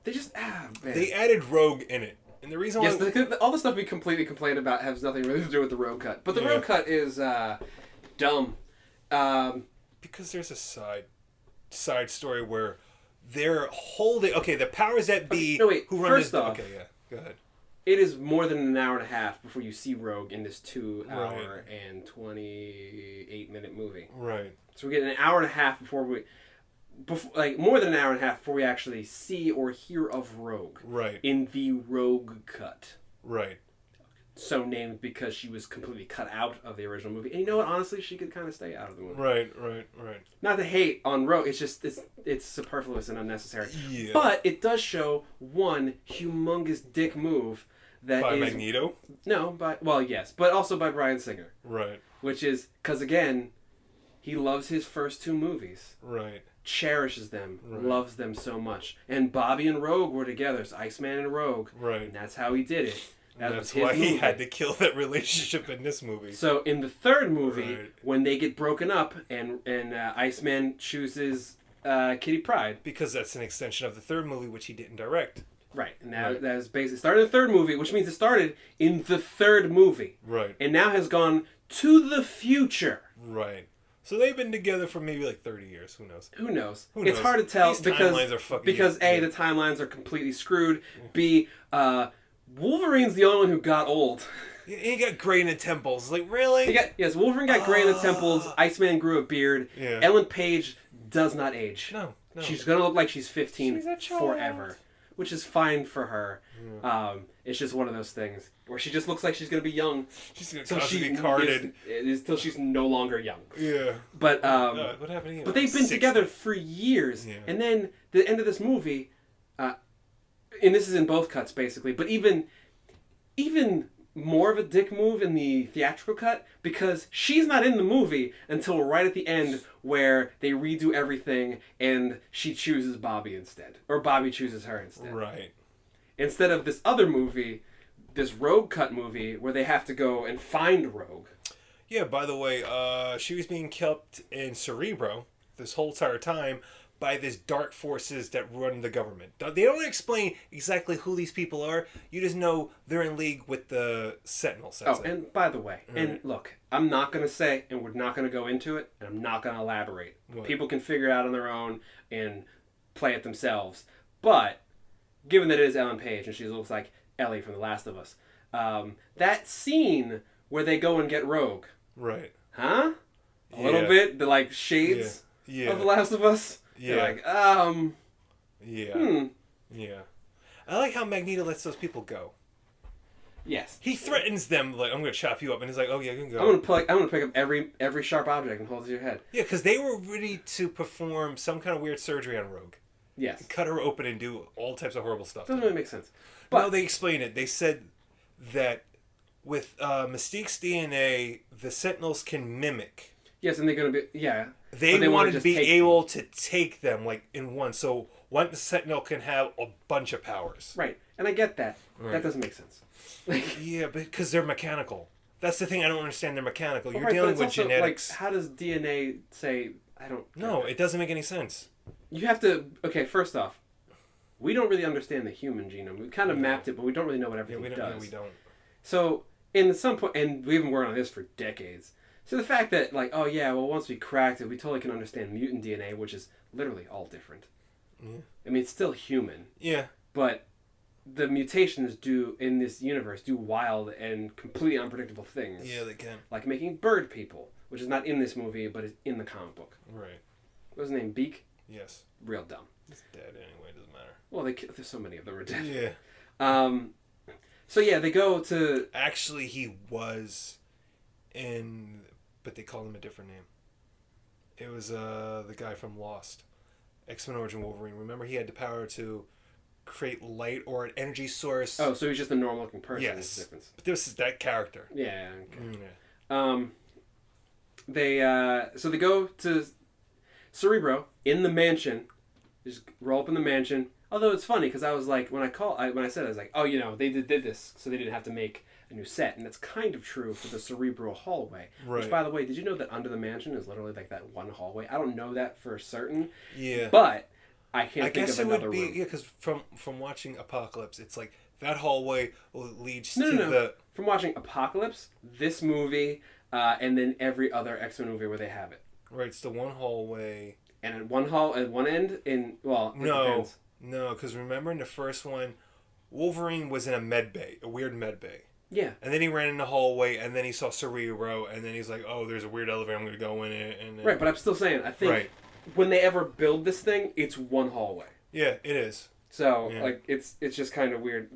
They just, man. They added Rogue in it. And the reason why... Yes, all the stuff we completely complained about has nothing really to do with the Rogue cut. But the Rogue cut is, dumb. Because there's a side story where they're holding... Okay, the powers that be... No, wait. Who run first this, off... Okay, yeah. Go ahead. It is more than an hour and a half before you see Rogue in this 2-hour and 28-minute movie. Right. So we get an hour and a half before we... more than an hour and a half before we actually see or hear of Rogue. Right. In the Rogue cut. Right. So named because she was completely cut out of the original movie. And you know what? Honestly, she could kind of stay out of the movie. Right. Not to hate on Rogue. It's just, it's superfluous and unnecessary. Yeah. But it does show one humongous dick move that by is... Magneto? No, yes. But also by Bryan Singer. Right. Which is, because again, he loves his first two movies. Right. cherishes them, Right. loves them so much. And Bobby and Rogue were together. It's Iceman and Rogue. Right. And that's how he did it. That's why he had to kill that relationship in this movie. So in the third movie, Right. when they get broken up and Iceman chooses Kitty Pryde. Because that's an extension of the third movie, which he didn't direct. Right. And now Right. that is basically started in the third movie, which means it started in the third movie. Right. And now has gone to the future. Right. So they've been together for maybe like 30 years. Who knows? Who knows? Who It's knows? hard to tell These timelines are fucking because A, yeah. the timelines are completely screwed. B, Wolverine's the only one who got old. He got gray in the temples. Like, really? Wolverine got gray in the temples. Iceman grew a beard. Yeah. Ellen Page does not age. No. She's gonna look like she's 15 She's a child. forever, which is fine for her. It's just one of those things where she just looks like she's gonna be young. She's going to till constantly be carded. Till she's no longer young. Yeah. But What happened to you? but they've been 60. together for years, Yeah. and then the end of this movie, and this is in both cuts basically, but even more of a dick move in the theatrical cut because she's not in the movie until right at the end where they redo everything and she chooses Bobby instead, or Bobby chooses her instead. Right. Instead of this other movie, this Rogue cut movie where they have to go and find Rogue. Yeah, by the way, she was being kept in Cerebro this whole entire time by these dark forces that run the government. They don't explain exactly who these people are. You just know they're in league with the Sentinels. That's it. And by the way, and look, I'm not going to say, and we're not going to go into it, and I'm not going to elaborate. What? People can figure it out on their own and play it themselves. But, given that it is Ellen Page, and she looks like Ellie from The Last of Us, that scene where they go and get Rogue, Right. huh? A Yeah. little bit, the like shades Yeah. of The Last of Us. Yeah. You're like, Yeah. Yeah. I like how Magneto lets those people go. yes. He threatens them like, I'm going to chop you up. And he's like, oh, yeah, you can go. I'm gonna pick up every sharp object and hold it to your head. Yeah, because they were ready to perform some kind of weird surgery on Rogue. Yes. Cut her open and do all types of horrible stuff. Doesn't really make sense. But no, they explained it. They said that with Mystique's DNA, the Sentinels can mimic. Yes, and they're gonna be They wanna wanted to just be take able to take them like in one. So one Sentinel can have a bunch of powers. Right, and I get that. Right. That doesn't make sense. Yeah, because they're mechanical. That's the thing I don't understand. They're mechanical. You're Right, but dealing it's with also, genetics. Like, how does DNA say? I don't. No, it doesn't make any sense. You have to. Okay, first off, we don't really understand the human genome. We kind of mapped it, but we don't really know what Yeah, everything we don't. does. Yeah, we don't. So, in some point, and we've been working on this for decades. So the fact that, like, oh yeah, well, once we cracked it, we totally can understand mutant DNA, which is literally all different. Yeah. I mean, it's still human, Yeah. but the mutations in this universe do wild and completely unpredictable things. Yeah, they can. Like making bird people, which is not in this movie, but is in the comic book. Right. What was his name? Beak? Yes. Real dumb. He's dead anyway. Doesn't matter. Well, there's so many of them are dead. Yeah. So yeah, they go to... Actually, he was in, but they called him a different name. It was the guy from Lost, X-Men Origin Wolverine. Remember, he had the power to create light or an energy source. Oh, so he's just a normal-looking person. Yes. Is the difference. But this is that character. Yeah. Okay. Yeah. So they go to Cerebro in the mansion. They just roll up in the mansion. Although it's funny because I was like, when I said, I was like, oh, they did this so they didn't have to make a new set, and that's kind of true for the Cerebro hallway. Right. Which, by the way, did you know that under the mansion is literally like that one hallway? I don't know that for certain. Yeah. But I can't I think guess of it another would be room. because from watching Apocalypse, it's like that hallway leads No. to the From watching Apocalypse, this movie, and then every other X-Men movie where they have it. right. It's the one hallway. And at one end, it depends. No, because remember in the first one, Wolverine was in a weird med bay. Yeah. And then he ran in the hallway, and then he saw Cerebro, and then he's like, oh, there's a weird elevator, I'm going to go in it. And then... Right, but I'm still saying, I think Right. when they ever build this thing, it's one hallway. Yeah, it is. So, Yeah. like, it's just kind of weird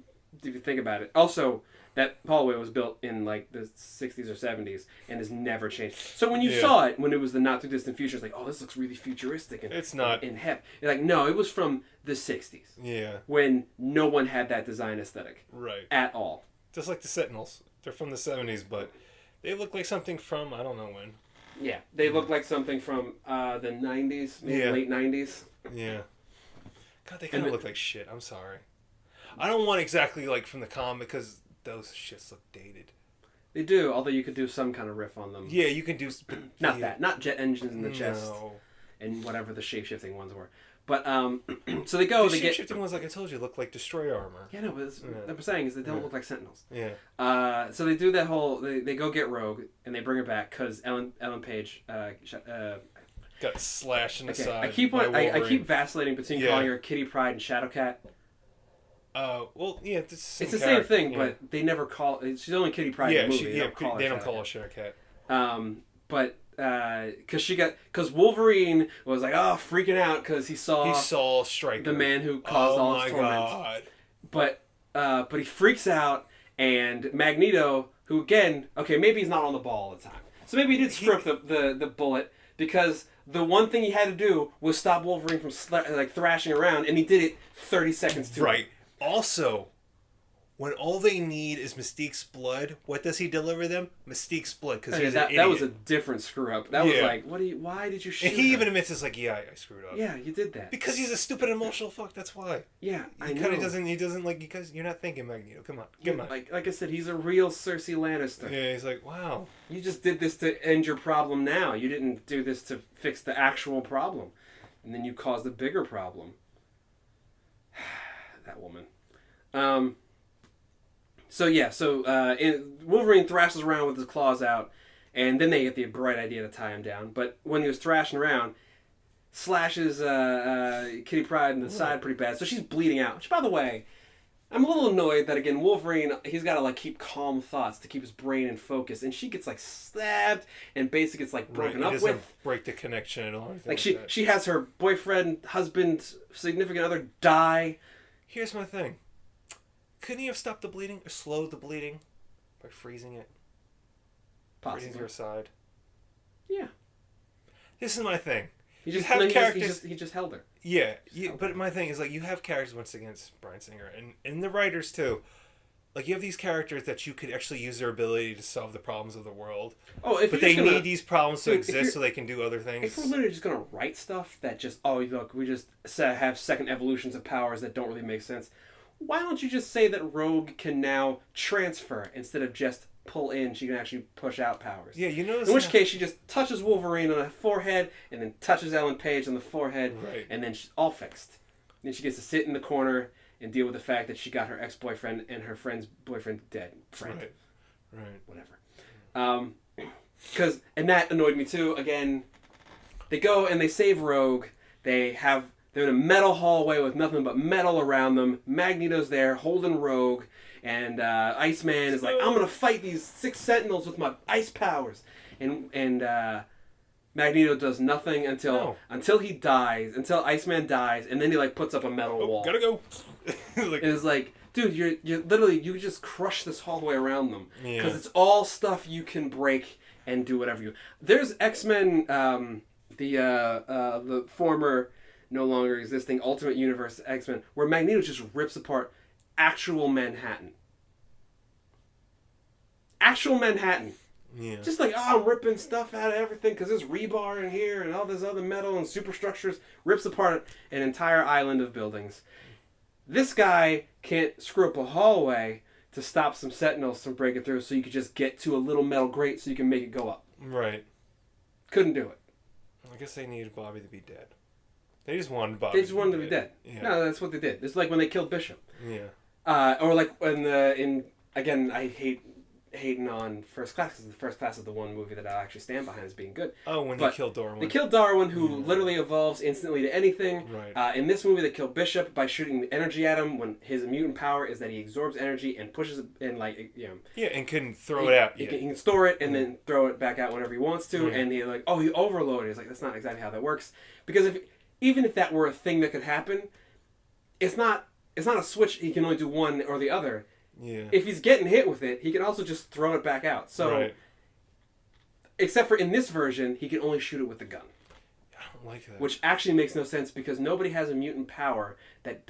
if you think about it. Also, that hallway was built in, like, the 60s or 70s and has never changed. So when you Yeah. saw it, when it was the not-too-distant future, it's like, oh, this looks really futuristic and It's not. and hip. You're like, no, it was from the 60s Yeah, when no one had that design aesthetic right. at all. Just like the Sentinels. They're from the 70s, but they look like something from, I don't know when. Yeah, they look like something from the 90s, maybe late 90s. Yeah. God, they kind of look like shit. I'm sorry. I don't want exactly like from the comic because those shits look dated. They do, although you could do some kind of riff on them. Yeah, you can do... Not that. Not jet engines in the chest. And whatever the shape-shifting ones were. But, so they go... The shape-shifting ones, like I told you, look like destroyer armor. Yeah, no, but what I'm saying is they don't look like Sentinels. Yeah. So they do that whole... They go get Rogue, and they bring her back, because Ellen Page... got slashed in the side. I keep vacillating between calling her Kitty Pryde and Shadowcat. Well, yeah, it's the same thing, but they never call... She's only Kitty Pryde in the movie. They don't call her Shadowcat. But because Wolverine was like freaking out because he saw Stryker, the man who caused all his torment. God. But he freaks out, and Magneto, who again, maybe he's not on the ball all the time, so maybe he did screw up the bullet, because the one thing he had to do was stop Wolverine from thrashing around, and he did it 30 seconds too late. Also, when all they need is Mystique's blood, what does he deliver them? Mystique's blood, because he's an idiot. That was a different screw up. That was like, why did you shoot And he even admits it's like, I screwed up. Yeah, you did that. Because he's a stupid emotional fuck, that's why. Yeah, he doesn't because you're not thinking, Magneto. Come on. Like I said, he's a real Cersei Lannister. Yeah, he's like, wow. You just did this to end your problem now. You didn't do this to fix the actual problem. And then you caused a bigger problem. That woman. Wolverine thrashes around with his claws out, and then they get the bright idea to tie him down. But when he was thrashing around, slashes Kitty Pryde in the side pretty bad, so she's bleeding out. Which, by the way, I'm a little annoyed that, again, Wolverine, he's got to keep calm thoughts to keep his brain in focus, and she gets stabbed and basically gets broken up with. Break the connection and all. She has her boyfriend, husband, significant other die. Here's my thing. Couldn't he have stopped the bleeding or slowed the bleeding by freezing it? Possibly. Freezing her side. Yeah. This is my thing. He just held her. Yeah, but my thing is you have characters once against Bryan Singer and the writers too. You have these characters that you could actually use their ability to solve the problems of the world. Oh, but they need these problems to exist so they can do other things. If we're literally just gonna write stuff that we just have second evolutions of powers that don't really make sense, why don't you just say that Rogue can now transfer instead of just pull in? She can actually push out powers. Yeah, you know. In which case, she just touches Wolverine on the forehead, and then touches Ellen Page on the forehead, and then she's all fixed. And then she gets to sit in the corner and deal with the fact that she got her ex-boyfriend and her friend's boyfriend dead. Right. Whatever. And that annoyed me too. Again, they go and they save Rogue. They're in a metal hallway with nothing but metal around them. Magneto's there holding Rogue, and Iceman is like, I'm gonna fight these 6 Sentinels with my ice powers, and Magneto does nothing until he dies, until Iceman dies, and then he puts up a metal wall. Gotta go. It's like, dude, you're literally, you just crush this hallway around them, because it's all stuff you can break and do whatever you. There's X-Men, the former, no longer existing Ultimate Universe X-Men, where Magneto just rips apart actual Manhattan. Actual Manhattan. Yeah. Just I'm ripping stuff out of everything because there's rebar in here and all this other metal and superstructures. Rips apart an entire island of buildings. This guy can't screw up a hallway to stop some Sentinels from breaking through, so you could just get to a little metal grate so you can make it go up. Right. Couldn't do it. I guess they needed Bobby to be dead. They just wanted Bobby. to be dead. Yeah. No, that's what they did. It's like when they killed Bishop. Yeah. Or when again, I hate hating on First Class, because the First Class is the one movie that I actually stand behind as being good. Oh, when they killed Darwin. They killed Darwin, who literally evolves instantly to anything. Right. In this movie, they killed Bishop by shooting the energy at him, when his mutant power is that he absorbs energy and pushes it, and Yeah, and can throw it out. He can store it and then throw it back out whenever he wants to, and he he overloaded. He's like, that's not exactly how that works. Because even if that were a thing that could happen, it's not a switch. He can only do one or the other. Yeah. If he's getting hit with it, he can also just throw it back out. So, except for in this version, he can only shoot it with the gun. I don't like that. Which actually makes no sense, because nobody has a mutant power that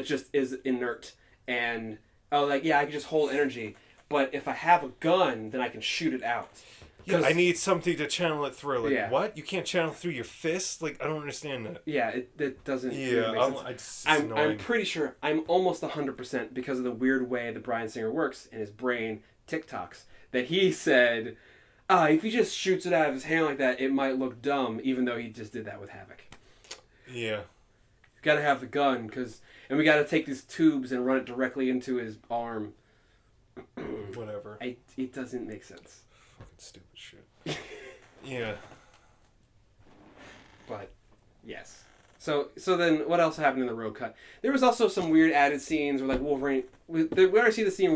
just is inert and I can just hold energy. But if I have a gun, then I can shoot it out. Yeah, I need something to channel it through. Like, Yeah. what? You can't channel through your fist? Like, I don't understand that. Yeah, it doesn't. Yeah, really make sense. I'm pretty sure. I'm almost 100% because of the weird way that Bryan Singer works in his brain TikToks that he said, if he just shoots it out of his hand like that, it might look dumb, even though he just did that with Havoc. Yeah. Got to have the gun and we got to take these tubes and run it directly into his arm. Whatever. It doesn't make sense. Fucking stupid shit. Yeah. But yes. So then what else happened in the road cut? There was also some weird added scenes where like Wolverine. We already see the scene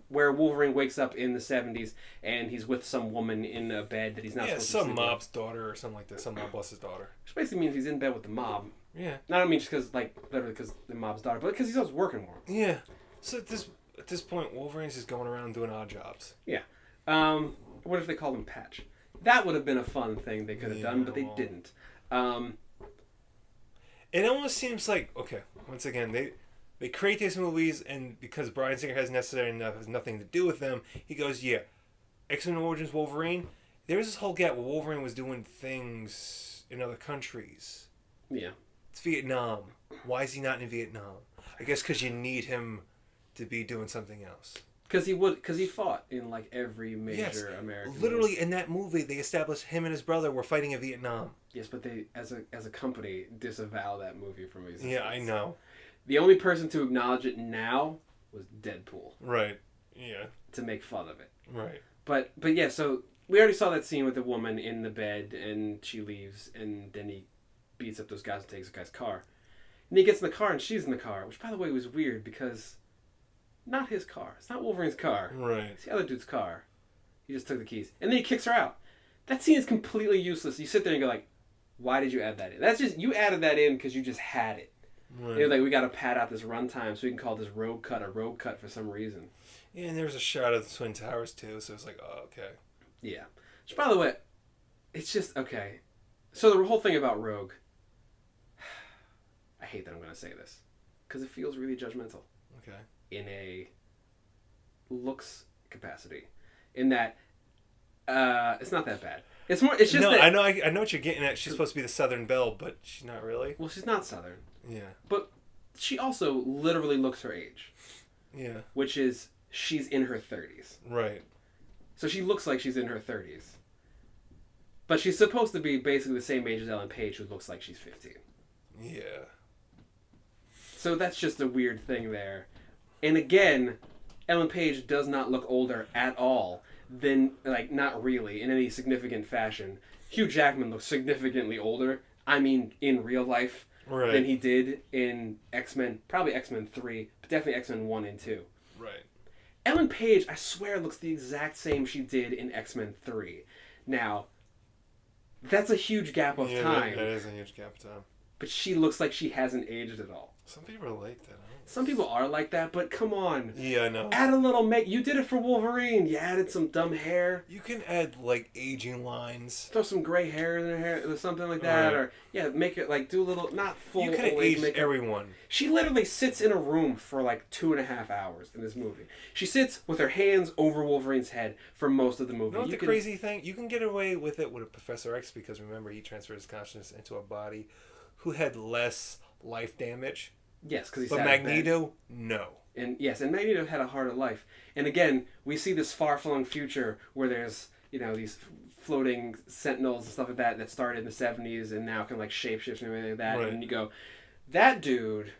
where Wolverine wakes up in the 70s and he's with some woman in a bed that he's not supposed to sleep with. Some mob's daughter or something like that. Some mob boss's daughter. Which basically means he's in bed with the mob. Yeah. I don't mean just because literally because the mob's daughter, but because he's always working more. Yeah. So at this point, Wolverine's just going around doing odd jobs. Yeah. What if they called him Patch? That would have been a fun thing they could have done, but they didn't. It almost seems like, okay, once again, they create these movies, and because Bryan Singer has nothing to do with them, he goes, yeah, X-Men Origins Wolverine, there was this whole gap where Wolverine was doing things in other countries. Yeah. It's Vietnam. Why is he not in Vietnam? I guess because you need him to be doing something else. Because he fought in like every major American. Literally movie. In that movie, they established him and his brother were fighting in Vietnam. Yes, but they, as a company, disavow that movie from existence. Yeah, I know. The only person to acknowledge it now was Deadpool. Right. Yeah. To make fun of it. Right. But yeah, so we already saw that scene with the woman in the bed, and she leaves, and then he beats up those guys and takes the guy's car. And he gets in the car, and she's in the car, which, by the way, was weird because not his car. It's not Wolverine's car. Right. It's the other dude's car. He just took the keys. And then he kicks her out. That scene is completely useless. You sit there and go like, why did you add that in? That's just, you added that in because you just had it. Right. You're like, we got to pad out this runtime so we can call this road cut a road cut for some reason. Yeah, and there was a shot of the Twin Towers too, so it's like, oh, okay. Yeah. Which, by the way, it's just, okay. So the whole thing about Rogue, I hate that I'm going to say this, because it feels really judgmental. Okay. In a looks capacity. In that, it's not that bad. It's more, it's just no, that... I know what you're getting at. She's supposed to be the Southern Belle, but she's not really. Well, she's not Southern. Yeah. But she also literally looks her age. Yeah. Which is, she's in her 30s. Right. So she looks like she's in her 30s. But she's supposed to be basically the same age as Ellen Page, who looks like she's 15. Yeah. So that's just a weird thing there. And again, Ellen Page does not look older at all. Then, like, not really, in any significant fashion. Hugh Jackman looks significantly older. I mean, in real life. Right. Than he did in X-Men. Probably X-Men 3, but definitely X-Men 1 and 2. Right. Ellen Page, I swear, looks the exact same she did in X-Men 3. Now, that's a huge gap of time. That is a huge gap of time. But she looks like she hasn't aged at all. Some people are like that. Some people are like that, but come on. Yeah, I know. Add a little You did it for Wolverine. You added some dumb hair. You can add, like, aging lines. Throw some gray hair in her hair or something like that. Right. Or, yeah, make it, like, do a little, not full You could age everyone. She literally sits in a room for, like, 2.5 hours in this movie. She sits with her hands over Wolverine's head for most of the movie. You know what the crazy thing? You can get away with it with Professor X because, remember, he transferred his consciousness into a body who had less life damage. Yes, because he's But Magneto, no. And yes, and Magneto had a harder life. And again, we see this far-flung future where there's, you know, these floating sentinels and stuff like that started in the 70s and now can, like, shapeshift and everything like that. Right. And you go, that dude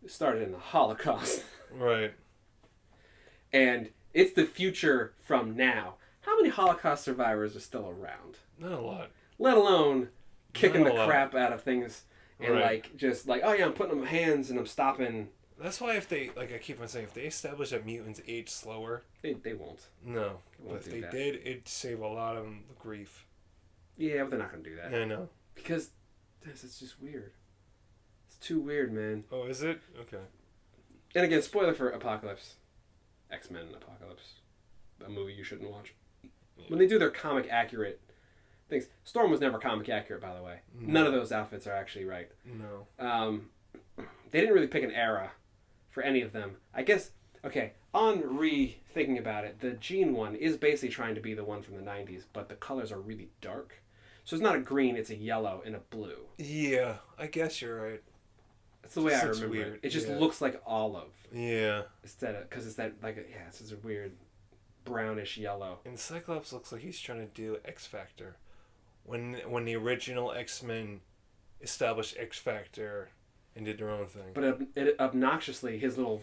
started in the Holocaust. Right. And it's the future from now. How many Holocaust survivors are still around? Not a lot. Let alone kicking the crap out of things. And, like, just like, oh, yeah, I'm putting them hands and I'm stopping. That's why if they, like I keep on saying, if they establish that mutants age slower. They won't. No. But if they did, it'd save a lot of grief. Yeah, but they're not going to do that. Yeah, I know. Because it's just weird. It's too weird, man. Oh, is it? Okay. And again, spoiler for Apocalypse. X-Men Apocalypse. A movie you shouldn't watch. Yeah. When they do their comic accurate things. Storm was never comic accurate, by the way. No. None of those outfits are actually right. No. They didn't really pick an era for any of them. I guess, okay, on rethinking about it, the Jean one is basically trying to be the one from the 90s, but the colors are really dark. So it's not a green, it's a yellow and a blue. Yeah, I guess you're right. That's the way I remember it. It just looks like olive. Yeah. Instead of, because it's that, like, it's just a weird brownish yellow. And Cyclops looks like he's trying to do X Factor. When the original X-Men established X Factor and did their own thing. But obnoxiously, his little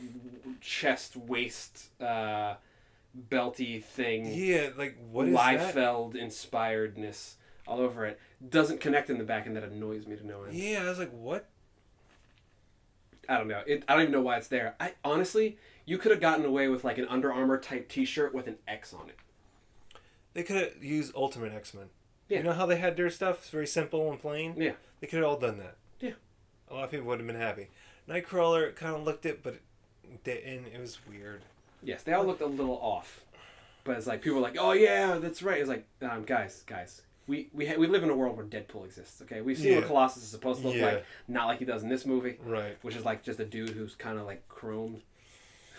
chest, waist, belty thing. Yeah, like, what is that? Liefeld inspiredness all over it. Doesn't connect in the back, and that annoys me to no end. Yeah, I was like, what? I don't know. I don't even know why it's there. Honestly, you could have gotten away with like an Under Armour type T-shirt with an X on it. They could have used Ultimate X-Men. Yeah. You know how they had their stuff? It's very simple and plain? Yeah. They could have all done that. Yeah. A lot of people would have been happy. Nightcrawler kind of looked it, but it was weird. Yes, they all looked a little off. But it's like, people were like, oh yeah, that's right. It's like, guys. We live in a world where Deadpool exists, okay? We've seen what Colossus is supposed to look like, not like he does in this movie. Right. Which is like just a dude who's kind of like chromed.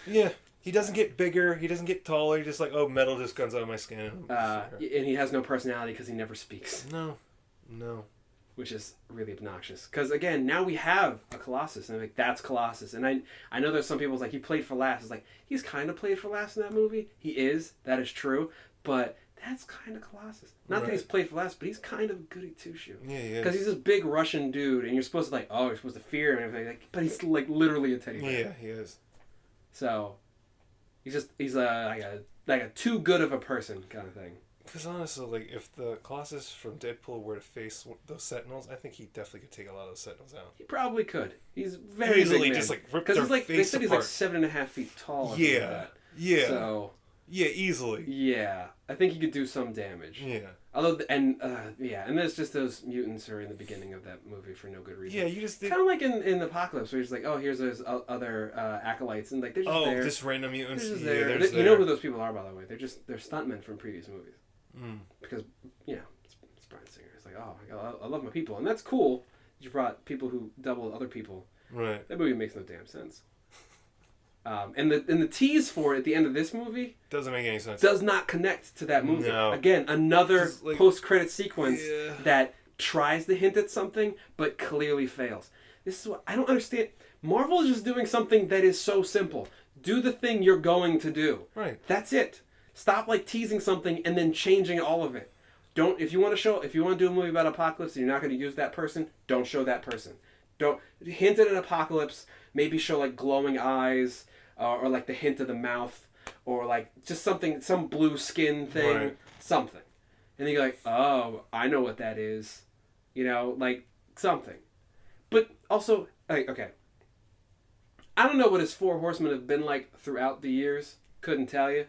Yeah. He doesn't get bigger. He doesn't get taller. He's just like, oh, metal just comes out of my skin. And he has no personality because he never speaks. No. Which is really obnoxious. Because, again, now we have a Colossus. And I'm like, that's Colossus. And I know there's some people's like, he played for laughs. It's like, he's kind of played for laughs in that movie. He is. That is true. But that's kind of Colossus. Not that he's played for laughs, but he's kind of a goody two-shoe. Yeah, he is. Because he's this big Russian dude. And you're supposed to like, oh, you're supposed to fear him and everything. Like, but he's like literally a teddy bear. Yeah, he is. So, he's like a too good of a person kind of thing. Because honestly, like, if the Colossus from Deadpool were to face those Sentinels, I think he definitely could take a lot of those Sentinels out. He probably could. He's very easily big man. just like rip because their he's like face they said apart. he's like 7.5 feet tall. Or Yeah, like that. yeah. So yeah, easily. yeah, I think he could do some damage. Yeah. Although and there's just those mutants who are in the beginning of that movie for no good reason. Yeah, you just did. Kind of like in Apocalypse, where he's like, oh, here's those other acolytes, and like they're just there. Just random mutants. They're just Yeah, there. they're just You know who those people are, by the way. They're stuntmen from previous movies. Because it's Bryan Singer. It's like, oh, I love my people, and that's cool. You brought people who double other people. Right. That movie makes no damn sense. And the tease for it at the end of this movie doesn't make any sense. Does not connect to that movie. No. Again, another like, post-credit sequence that tries to hint at something but clearly fails. This is what I don't understand. Marvel is just doing something that is so simple. Do the thing you're going to do. Right. That's it. Stop like teasing something and then changing all of it. If you want to do a movie about Apocalypse and you're not going to use that person, don't show that person. Don't hint at an Apocalypse. Maybe show like glowing eyes, or like the hint of the mouth, or like just something, some blue skin thing, something. And then you're like, oh, I know what that is, like something. But also, like, okay, I don't know what his 4 horsemen have been like throughout the years. Couldn't tell you,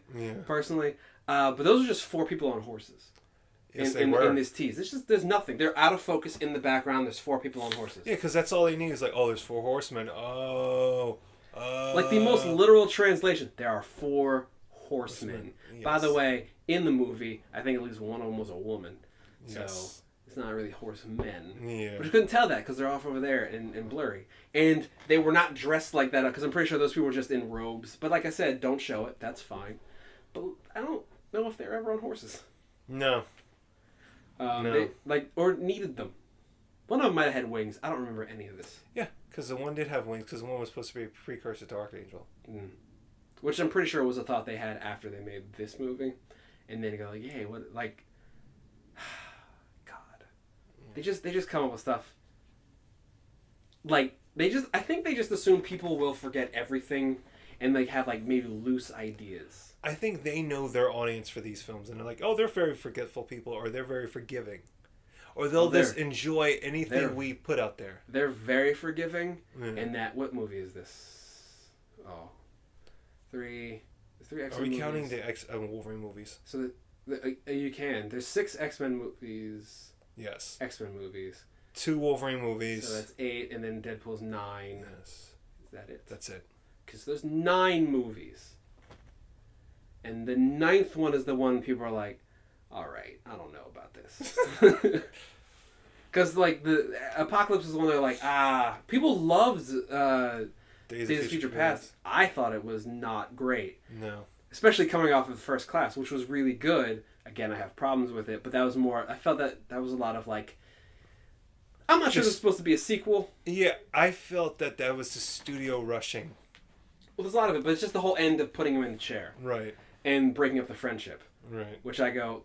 personally. But those are just 4 people on horses. Yes, in this tease. There's nothing. They're out of focus in the background. There's 4 people on horses. Yeah, because that's all they need is like, oh, there's 4 horsemen. Oh. Like the most literal translation, there are 4 horsemen. Yes. By the way, in the movie, I think at least one of them was a woman. So Yes. it's not really horsemen. Yeah. But you couldn't tell that because they're off over there and blurry. And they were not dressed like that because I'm pretty sure those people were just in robes. But like I said, don't show it. That's fine. But I don't know if they're ever on horses. No. No. Or needed them. One of them might have had wings. I don't remember any of this. Yeah, because the one did have wings, because the one was supposed to be a precursor to Archangel. Which I'm pretty sure was a thought they had after they made this movie. And then you go like, hey, what, like... God. They just come up with stuff. Like, I think they just assume people will forget everything and like have like maybe loose ideas. I think they know their audience for these films, and they're like, oh, they're very forgetful people, or they're very forgiving. Or they'll just enjoy anything we put out there. They're very forgiving, and that... What movie is this? Oh. 3 X-Men movies. Are we counting the Wolverine movies? So, you can. There's 6 X-Men movies. Yes. X-Men movies. 2 Wolverine movies. So that's 8, and then Deadpool's 9. Yes. Is that it? That's it. Because there's 9 movies. And the 9th one is the one people are like, all right, I don't know about this. Because, like, the Apocalypse is the one they're like, people loved Days of Future Past, I thought it was not great. No. Especially coming off of First Class, which was really good. Again, I have problems with it, but that was more... I felt that was a lot of, like... I'm not sure this was supposed to be a sequel. Yeah, I felt that was the studio rushing. Well, there's a lot of it, but it's just the whole end of putting him in the chair. Right. And breaking up the friendship. Right. Which I go...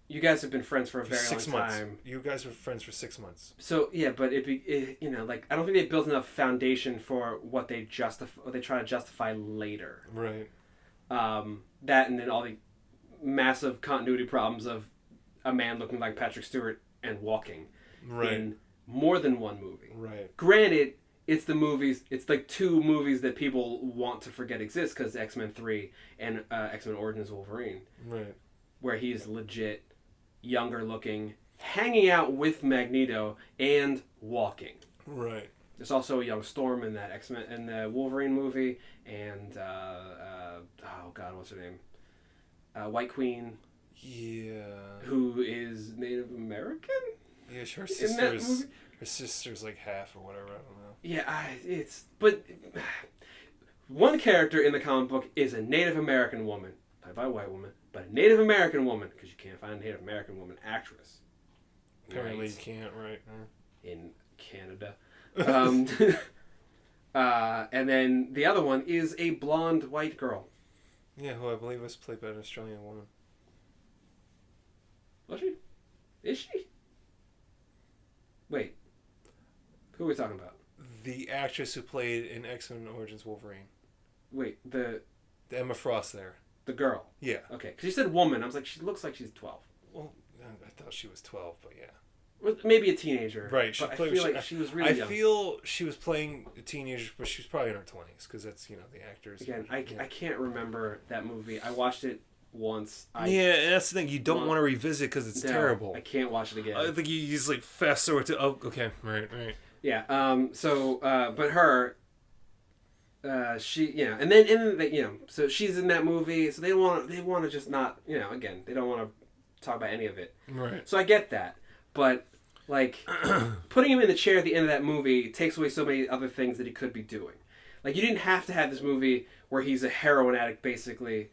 You guys have been friends for a very long 6 months. time. You guys were friends for 6 months. So yeah, but you know, like I don't think they built enough foundation for what they try to justify later. Right. That and then all the massive continuity problems of a man looking like Patrick Stewart and walking in more than one movie. Right. Granted, it's the movies. It's like 2 movies that people want to forget exist because X-Men 3 and X-Men Origins Wolverine. Right. Where he's legit. Younger looking, hanging out with Magneto, and walking. Right. There's also a young Storm in that X-Men in the Wolverine movie, and oh god, what's her name? White Queen. Yeah. Who is Native American? Yeah, her sister's like half or whatever. I don't know. Yeah, but one character in the comic book is a Native American woman, played by a white woman. But a Native American woman, because you can't find a Native American woman actress. Apparently you can't, right? In Canada. And then the other one is a blonde white girl. Yeah, who I believe was played by an Australian woman. Was she? Is she? Wait. Who are we talking about? The actress who played in X-Men Origins Wolverine. Wait, the Emma Frost there. The girl. Yeah. Okay, because you said woman. I was like, she looks like she's 12. Well, I thought she was 12, but yeah. Well, maybe a teenager. Right. I feel like she was really young. I feel she was playing a teenager, but she was probably in her 20s, because that's, the actors. Again, I can't remember that movie. I watched it once. Yeah, and that's the thing. You don't want to revisit because it's terrible. I can't watch it again. I think you just, fast forward to, okay, right. Yeah, but her... and then so she's in that movie, so they want to just not, again, they don't want to talk about any of it. Right. So I get that, but like putting him in the chair at the end of that movie takes away so many other things that he could be doing. Like you didn't have to have this movie where he's a heroin addict basically,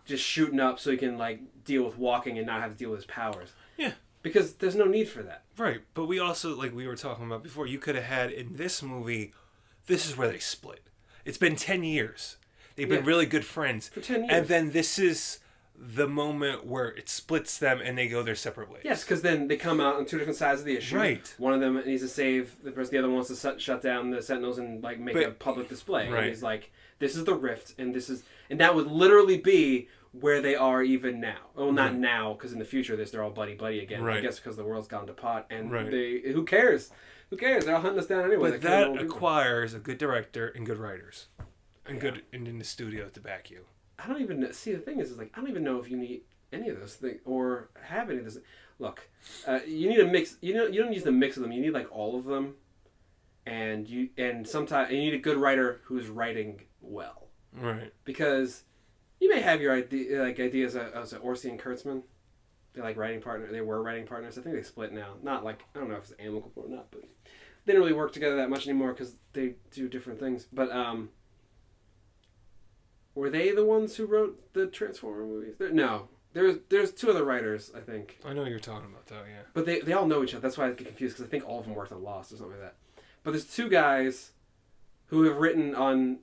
just shooting up so he can deal with walking and not have to deal with his powers. Yeah. Because there's no need for that. Right, but we also we were talking about before, you could have had in this movie, this is where they split. It's been 10 years. They've been really good friends. For 10 years. And then this is the moment where it splits them and they go their separate ways. Yes, because then they come out on 2 different sides of the issue. Right. One of them needs to save the person. The other one wants to shut down the Sentinels and make a public display. Right. And he's like, this is the rift, and that would literally be where they are even now. Well, not now, because in the future they're all buddy again. Right. I guess because the world's gone to pot, and right. who cares? Who cares? They're all hunting us down anyway. But that acquires a good director and good writers. And good and in the studio to back you. I don't even know. See, the thing is I don't even know if you need any of those things or have any of this. Look, you need a mix. You don't use the mix of them. You need all of them, and sometimes you need a good writer who's writing well. Right. Because you may have your ideas as Orsi and Kurtzman. They're writing partner. They were writing partners. I think they split now. Not I don't know if it's amicable or not, but they don't really work together that much anymore because they do different things. But were they the ones who wrote the Transformer movies? No. There's 2 other writers, I think. I know what you're talking about, though, yeah. But they all know each other. That's why I get confused, because I think all of them worked on Lost or something like that. But there's 2 guys who have written on,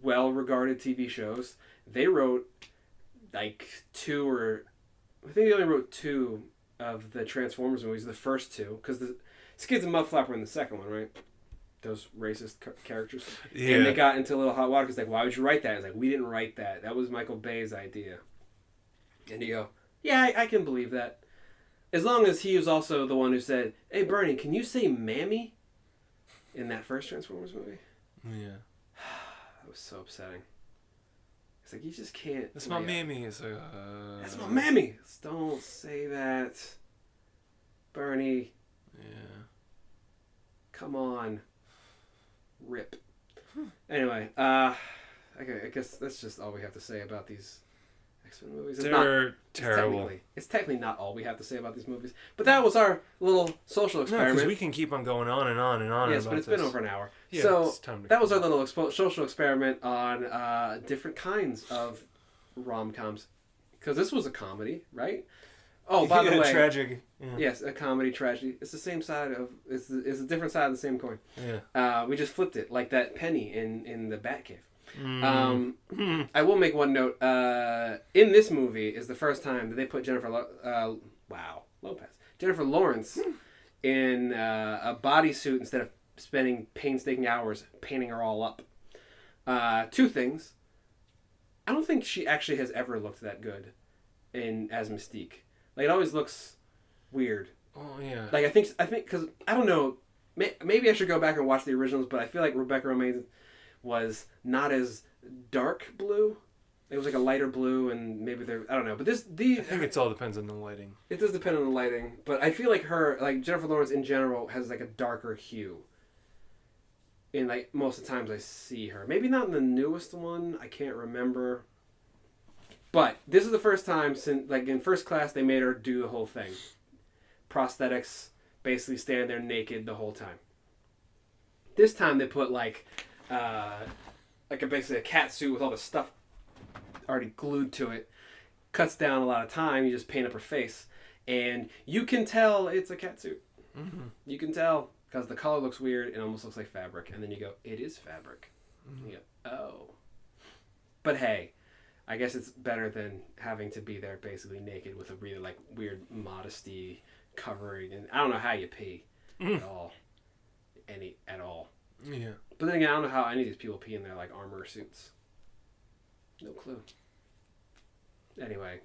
well-regarded TV shows. They wrote, 2 or... I think they only wrote 2 of the Transformers movies, the first 2, because the Skids and Mudflap were in the second one, right? Those racist characters. Yeah. And they got into a little hot water because why would you write that? It's we didn't write that. That was Michael Bay's idea. And you go, yeah, I can believe that. As long as he was also the one who said, hey, Bernie, can you say mammy in that first Transformers movie? Yeah. That was so upsetting. It's you just can't. That's my mammy. It's that's my mammy. Don't say that. Bernie. Yeah. Come on. Rip. Anyway, okay, I guess that's just all we have to say about these X-Men movies. They're terrible. It's technically not all we have to say about these movies. But that was our little social experiment. Because we can keep on going on and on and on. Yes, but it's been over an hour. Yeah, so that was our go. little social experiment on different kinds of rom-coms. Because this was a comedy, right? Oh, by the way, tragic. Yeah. Yes, a comedy tragedy. It's the same side of it's a different side of the same coin. Yeah. We just flipped it like that penny in the Batcave. Mm. I will make one note. In this movie is the first time that they put Jennifer Lawrence in a bodysuit instead of spending painstaking hours painting her all up. Two things. I don't think she actually has ever looked that good as Mystique. Like, it always looks weird. Oh yeah. Like, I think because I don't know. Maybe I should go back and watch the originals, but I feel like Rebecca Romijn was not as dark blue. It was like a lighter blue, and maybe I don't know. But I think it all depends on the lighting. It does depend on the lighting, but I feel like Jennifer Lawrence in general has like a darker hue. In like most of the times I see her, maybe not in the newest one. I can't remember. But this is the first time since, like, in First Class, they made her do the whole thing. Prosthetics, basically stand there naked the whole time. This time they put basically a cat suit with all the stuff already glued to it. Cuts down a lot of time. You just paint up her face, and you can tell it's a cat suit. Mm-hmm. You can tell because the color looks weird. It almost looks like fabric, and then you go, "It is fabric." Mm-hmm. You go, "Oh," but hey. I guess it's better than having to be there basically naked with a really like weird modesty covering, and I don't know how you pee at all, at all. Yeah. But then again, I don't know how any of these people pee in their like armor suits. No clue. Anyway,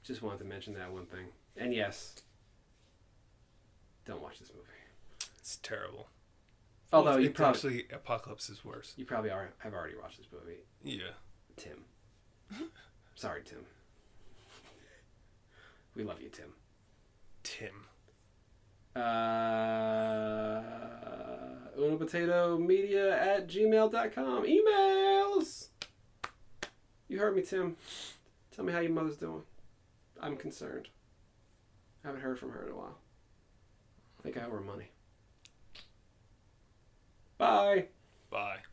just wanted to mention that one thing. And yes, don't watch this movie. It's terrible. Although you probably Apocalypse is worse. You probably have already watched this movie. Yeah. Tim. Sorry, Tim. We love you, Tim. Tim. unapotatomedia@gmail.com. Emails! You heard me, Tim. Tell me how your mother's doing. I'm concerned. I haven't heard from her in a while. I think I owe her money. Bye. Bye.